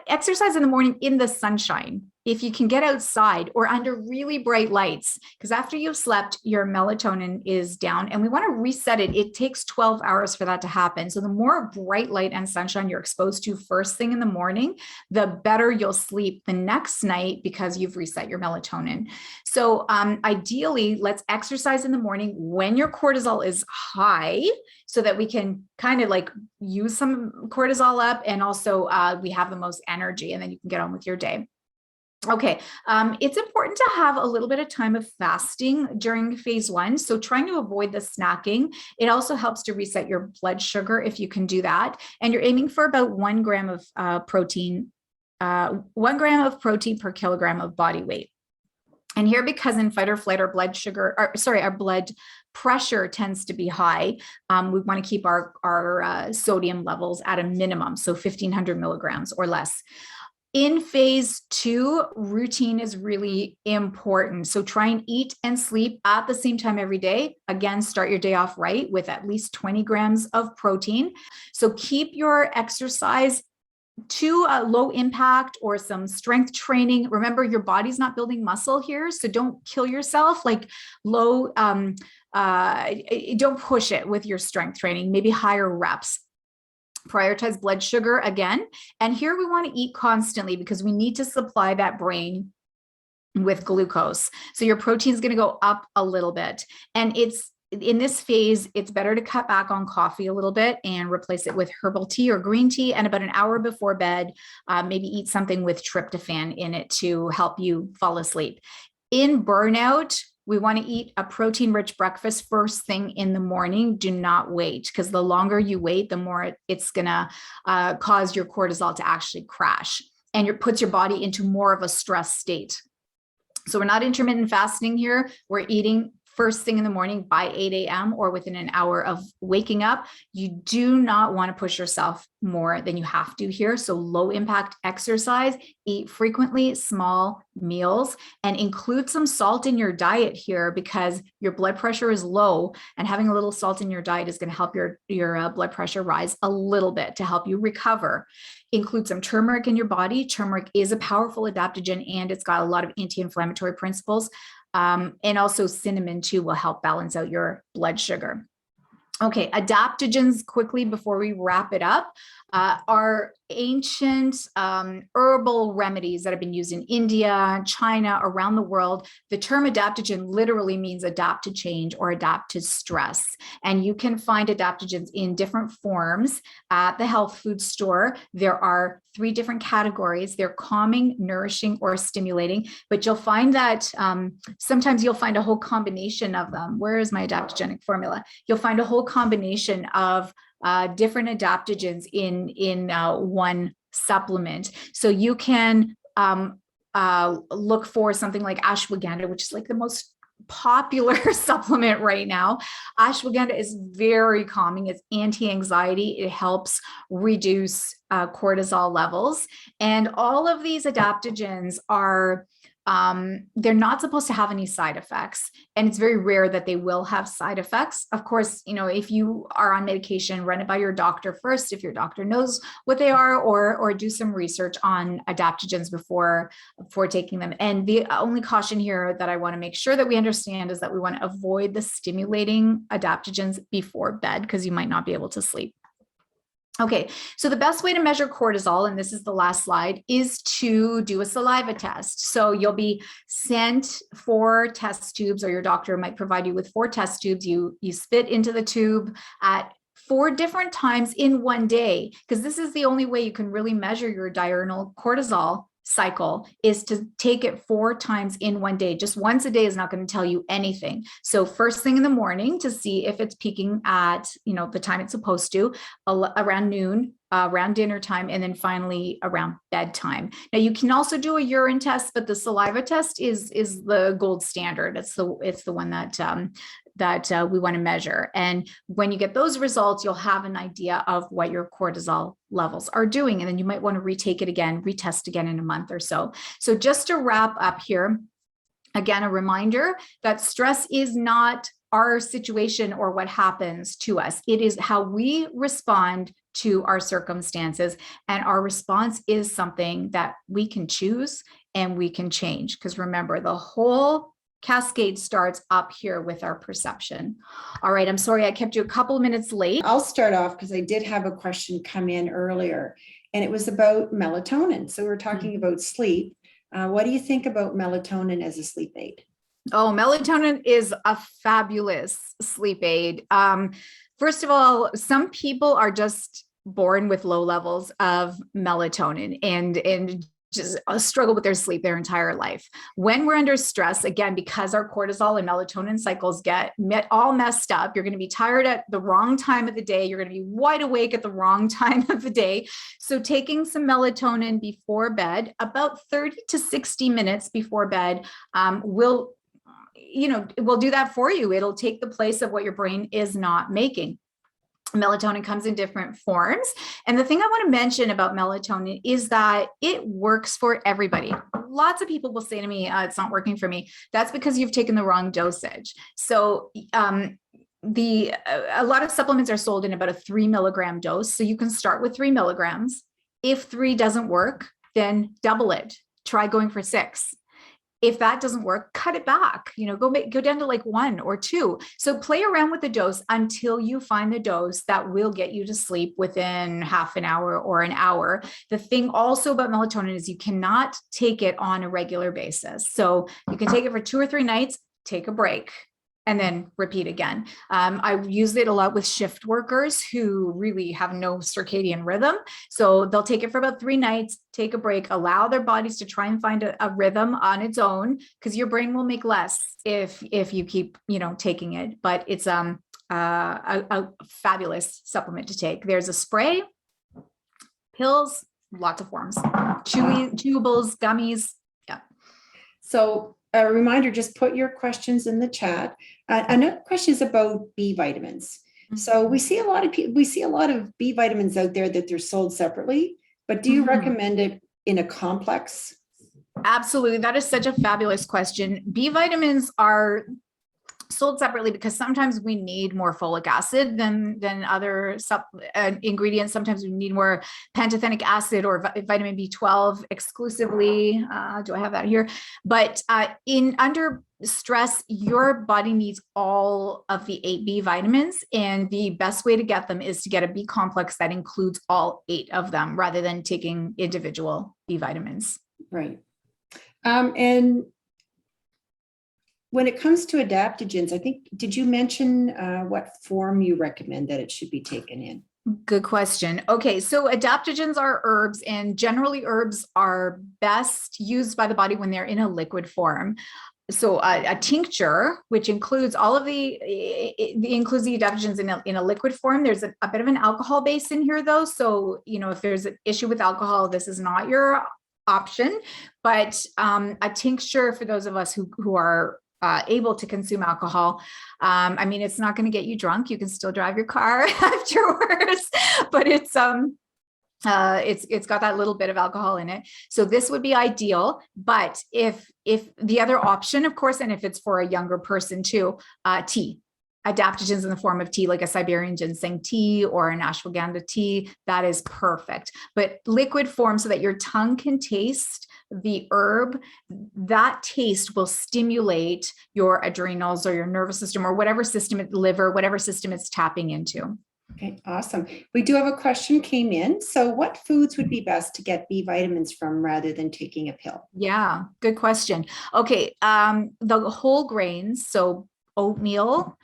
[SPEAKER 2] Exercise in the morning in the sunshine, if you can get outside or under really bright lights, because after you've slept, your melatonin is down and we want to reset it. It takes 12 hours for that to happen. So the more bright light and sunshine you're exposed to first thing in the morning, the better you'll sleep the next night because you've reset your melatonin. So ideally, let's exercise in the morning when your cortisol is high so that we can kind of like use some cortisol up, and also we have the most energy, and then you can get on with your day. Okay, it's important to have a little bit of time of fasting during phase 1. So trying to avoid the snacking. It also helps to reset your blood sugar if you can do that. And you're aiming for about 1 gram of protein, 1 gram of protein per kilogram of body weight. And here, because in fight or flight, our blood sugar, our blood pressure tends to be high, we want to keep our sodium levels at a minimum, so 1,500 milligrams or less. In phase 2, routine is really important. So try and eat and sleep at the same time every day. Again, start your day off right with at least 20 grams of protein. So keep your exercise to a low impact or some strength training. Remember, your body's not building muscle here, so don't kill yourself. Like don't push it with your strength training, maybe higher reps. Prioritize blood sugar again. And here we want to eat constantly because we need to supply that brain with glucose. So your protein is going to go up a little bit. And in this phase, it's better to cut back on coffee a little bit and replace it with herbal tea or green tea. And about an hour before bed, maybe eat something with tryptophan in it to help you fall asleep. In burnout, we want to eat a protein-rich breakfast first thing in the morning. Do not wait, because the longer you wait, the more it's going to cause your cortisol to actually crash, and it puts your body into more of a stress state. So we're not intermittent fasting here. We're eating first thing in the morning by 8 a.m. or within an hour of waking up. You do not want to push yourself more than you have to here. So low impact exercise, eat frequently, small meals, and include some salt in your diet here because your blood pressure is low, and having a little salt in your diet is going to help your blood pressure rise a little bit to help you recover. Include some turmeric in your body. Turmeric is a powerful adaptogen and it's got a lot of anti-inflammatory principles. And also cinnamon too will help balance out your blood sugar. Okay, adaptogens quickly before we wrap it up are ancient herbal remedies that have been used in India, China, around the world. The term adaptogen literally means adapt to change or adapt to stress. And you can find adaptogens in different forms at the health food store. There are 3 different categories. They're calming, nourishing, or stimulating. But you'll find that sometimes you'll find a whole combination of them. Where is my adaptogenic formula? You'll find a whole combination of different adaptogens in one supplement. So you can look for something like ashwagandha, which is like the most popular supplement right now. Ashwagandha is very calming. It's anti-anxiety. It helps reduce cortisol levels. And all of these adaptogens are they're not supposed to have any side effects, and it's very rare that they will have side effects. Of course, if you are on medication, run it by your doctor first, if your doctor knows what they are, or do some research on adaptogens before taking them. And the only caution here that I want to make sure that we understand is that we want to avoid the stimulating adaptogens before bed because you might not be able to sleep. Okay, so the best way to measure cortisol, and this is the last slide, is to do a saliva test. So you'll be sent 4 test tubes, or your doctor might provide you with 4 test tubes. You spit into the tube at 4 different times in one day, because this is the only way you can really measure your diurnal cortisol cycle, is to take it 4 times in one day. Just once a day is not going to tell you anything. So first thing in the morning to see if it's peaking at, the time it's supposed to, around noon, around dinner time, and then finally around bedtime. Now you can also do a urine test, but the saliva test is the gold standard. It's the one that we want to measure. And when you get those results, you'll have an idea of what your cortisol levels are doing. And then you might want to retake it again, retest again in a month or so. So just to wrap up here, again, a reminder that stress is not our situation or what happens to us. It is how we respond to our circumstances. And our response is something that we can choose and we can change. Because remember, the whole cascade starts up here with our perception. All right, I'm sorry I kept you a couple minutes late.
[SPEAKER 1] I'll start off because I did have a question come in earlier, and it was about melatonin. So we're talking about sleep. What do you think about melatonin as a sleep aid?
[SPEAKER 2] Oh, melatonin is a fabulous sleep aid. First of all, some people are just born with low levels of melatonin and just struggle with their sleep their entire life. When we're under stress, again, because our cortisol and melatonin cycles get all messed up, you're going to be tired at the wrong time of the day. You're going to be wide awake at the wrong time of the day. So taking some melatonin before bed, about 30 to 60 minutes before bed, will do that for you. It'll take the place of what your brain is not making. Melatonin comes in different forms. And the thing I want to mention about melatonin is that it works for everybody. Lots of people will say to me, it's not working for me. That's because you've taken the wrong dosage. So a lot of supplements are sold in about a 3 milligram dose. So you can start with 3 milligrams. If 3 doesn't work, then double it. Try going for 6. If that doesn't work, cut it back, go down to like 1 or 2. So play around with the dose until you find the dose that will get you to sleep within half an hour or an hour. The thing also about melatonin is you cannot take it on a regular basis. So you can take it for 2 or 3 nights, take a break, and then repeat again. I use it a lot with shift workers who really have no circadian rhythm. So they'll take it for about 3 nights, take a break, allow their bodies to try and find a rhythm on its own, because your brain will make less if you keep, taking it. But it's a fabulous supplement to take. There's a spray, pills, lots of forms, chewables, gummies. Yeah.
[SPEAKER 1] So a reminder, just put your questions in the chat. Another question is about B vitamins. So we see a lot of B vitamins out there that they're sold separately, but do you recommend it in a complex?
[SPEAKER 2] Absolutely. That is such a fabulous question. B vitamins are sold separately because sometimes we need more folic acid than other ingredients. Sometimes we need more pantothenic acid or vitamin B12 exclusively. Do I have that here? But under stress, your body needs all of the 8 B vitamins, and the best way to get them is to get a B complex that includes all 8 of them rather than taking individual B vitamins.
[SPEAKER 1] Right. And when it comes to adaptogens, I think, did you mention what form you recommend that it should be taken in?
[SPEAKER 2] Good question. Okay, so adaptogens are herbs, and generally herbs are best used by the body when they're in a liquid form. So a tincture, which includes all of includes the adaptogens in a liquid form. There's a bit of an alcohol base in here though. So, if there's an issue with alcohol, this is not your option, but a tincture for those of us who are able to consume alcohol. It's not going to get you drunk. You can still drive your car afterwards, but it's got that little bit of alcohol in it. So this would be ideal. But if the other option, of course, and if it's for a younger person too, tea. Adaptogens in the form of tea, like a Siberian ginseng tea or an ashwagandha tea, that is perfect. But liquid form so that your tongue can taste the herb, that taste will stimulate your adrenals or your nervous system or whatever system, liver, whatever system it's tapping into.
[SPEAKER 1] Okay, awesome. We do have a question came in. So what foods would be best to get B vitamins from rather than taking a pill?
[SPEAKER 2] Yeah, good question. Okay, the whole grains, so oatmeal,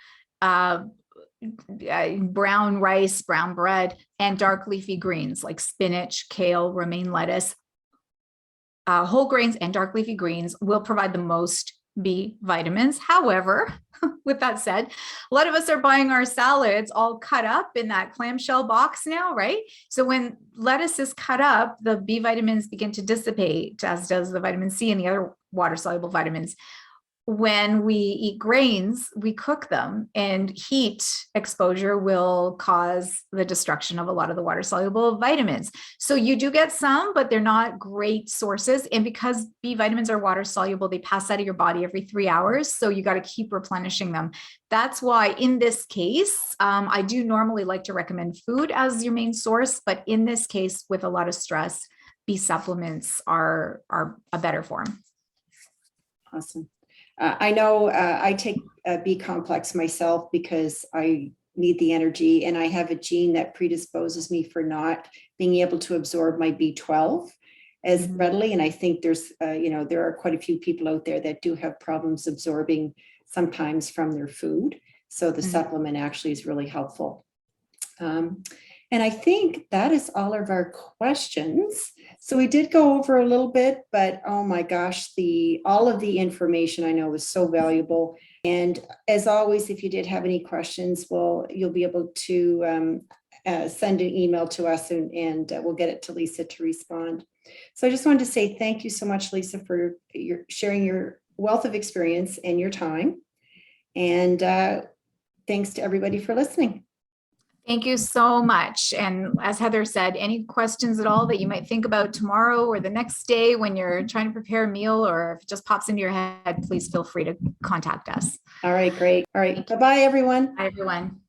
[SPEAKER 2] brown rice, brown bread, and dark leafy greens like spinach, kale, romaine lettuce. Whole grains and dark leafy greens will provide the most B vitamins. However, with that said, a lot of us are buying our salads all cut up in that clamshell box now, right? So when lettuce is cut up, the B vitamins begin to dissipate, as does the vitamin C and the other water-soluble vitamins. When we eat grains, we cook them, and heat exposure will cause the destruction of a lot of the water-soluble vitamins. So you do get some, but they're not great sources. And because B vitamins are water-soluble, they pass out of your body every 3 hours. So you got to keep replenishing them. That's why in this case, I do normally like to recommend food as your main source. But in this case, with a lot of stress, B supplements are a better form.
[SPEAKER 1] Awesome. I know I take a B complex myself because I need the energy, and I have a gene that predisposes me for not being able to absorb my B12 as readily. And I think there's, there are quite a few people out there that do have problems absorbing sometimes from their food. So the supplement actually is really helpful. And I think that is all of our questions. So we did go over a little bit, but oh my gosh, all of the information I know was so valuable. And as always, if you did have any questions, you'll be able to send an email to us, and we'll get it to Lisa to respond. So I just wanted to say thank you so much, Lisa, for sharing your wealth of experience and your time. And thanks to everybody for listening.
[SPEAKER 2] Thank you so much. And as Heather said, any questions at all that you might think about tomorrow or the next day when you're trying to prepare a meal, or if it just pops into your head, please feel free to contact us.
[SPEAKER 1] All right, great. All right. Bye-bye, everyone.
[SPEAKER 2] Bye, everyone.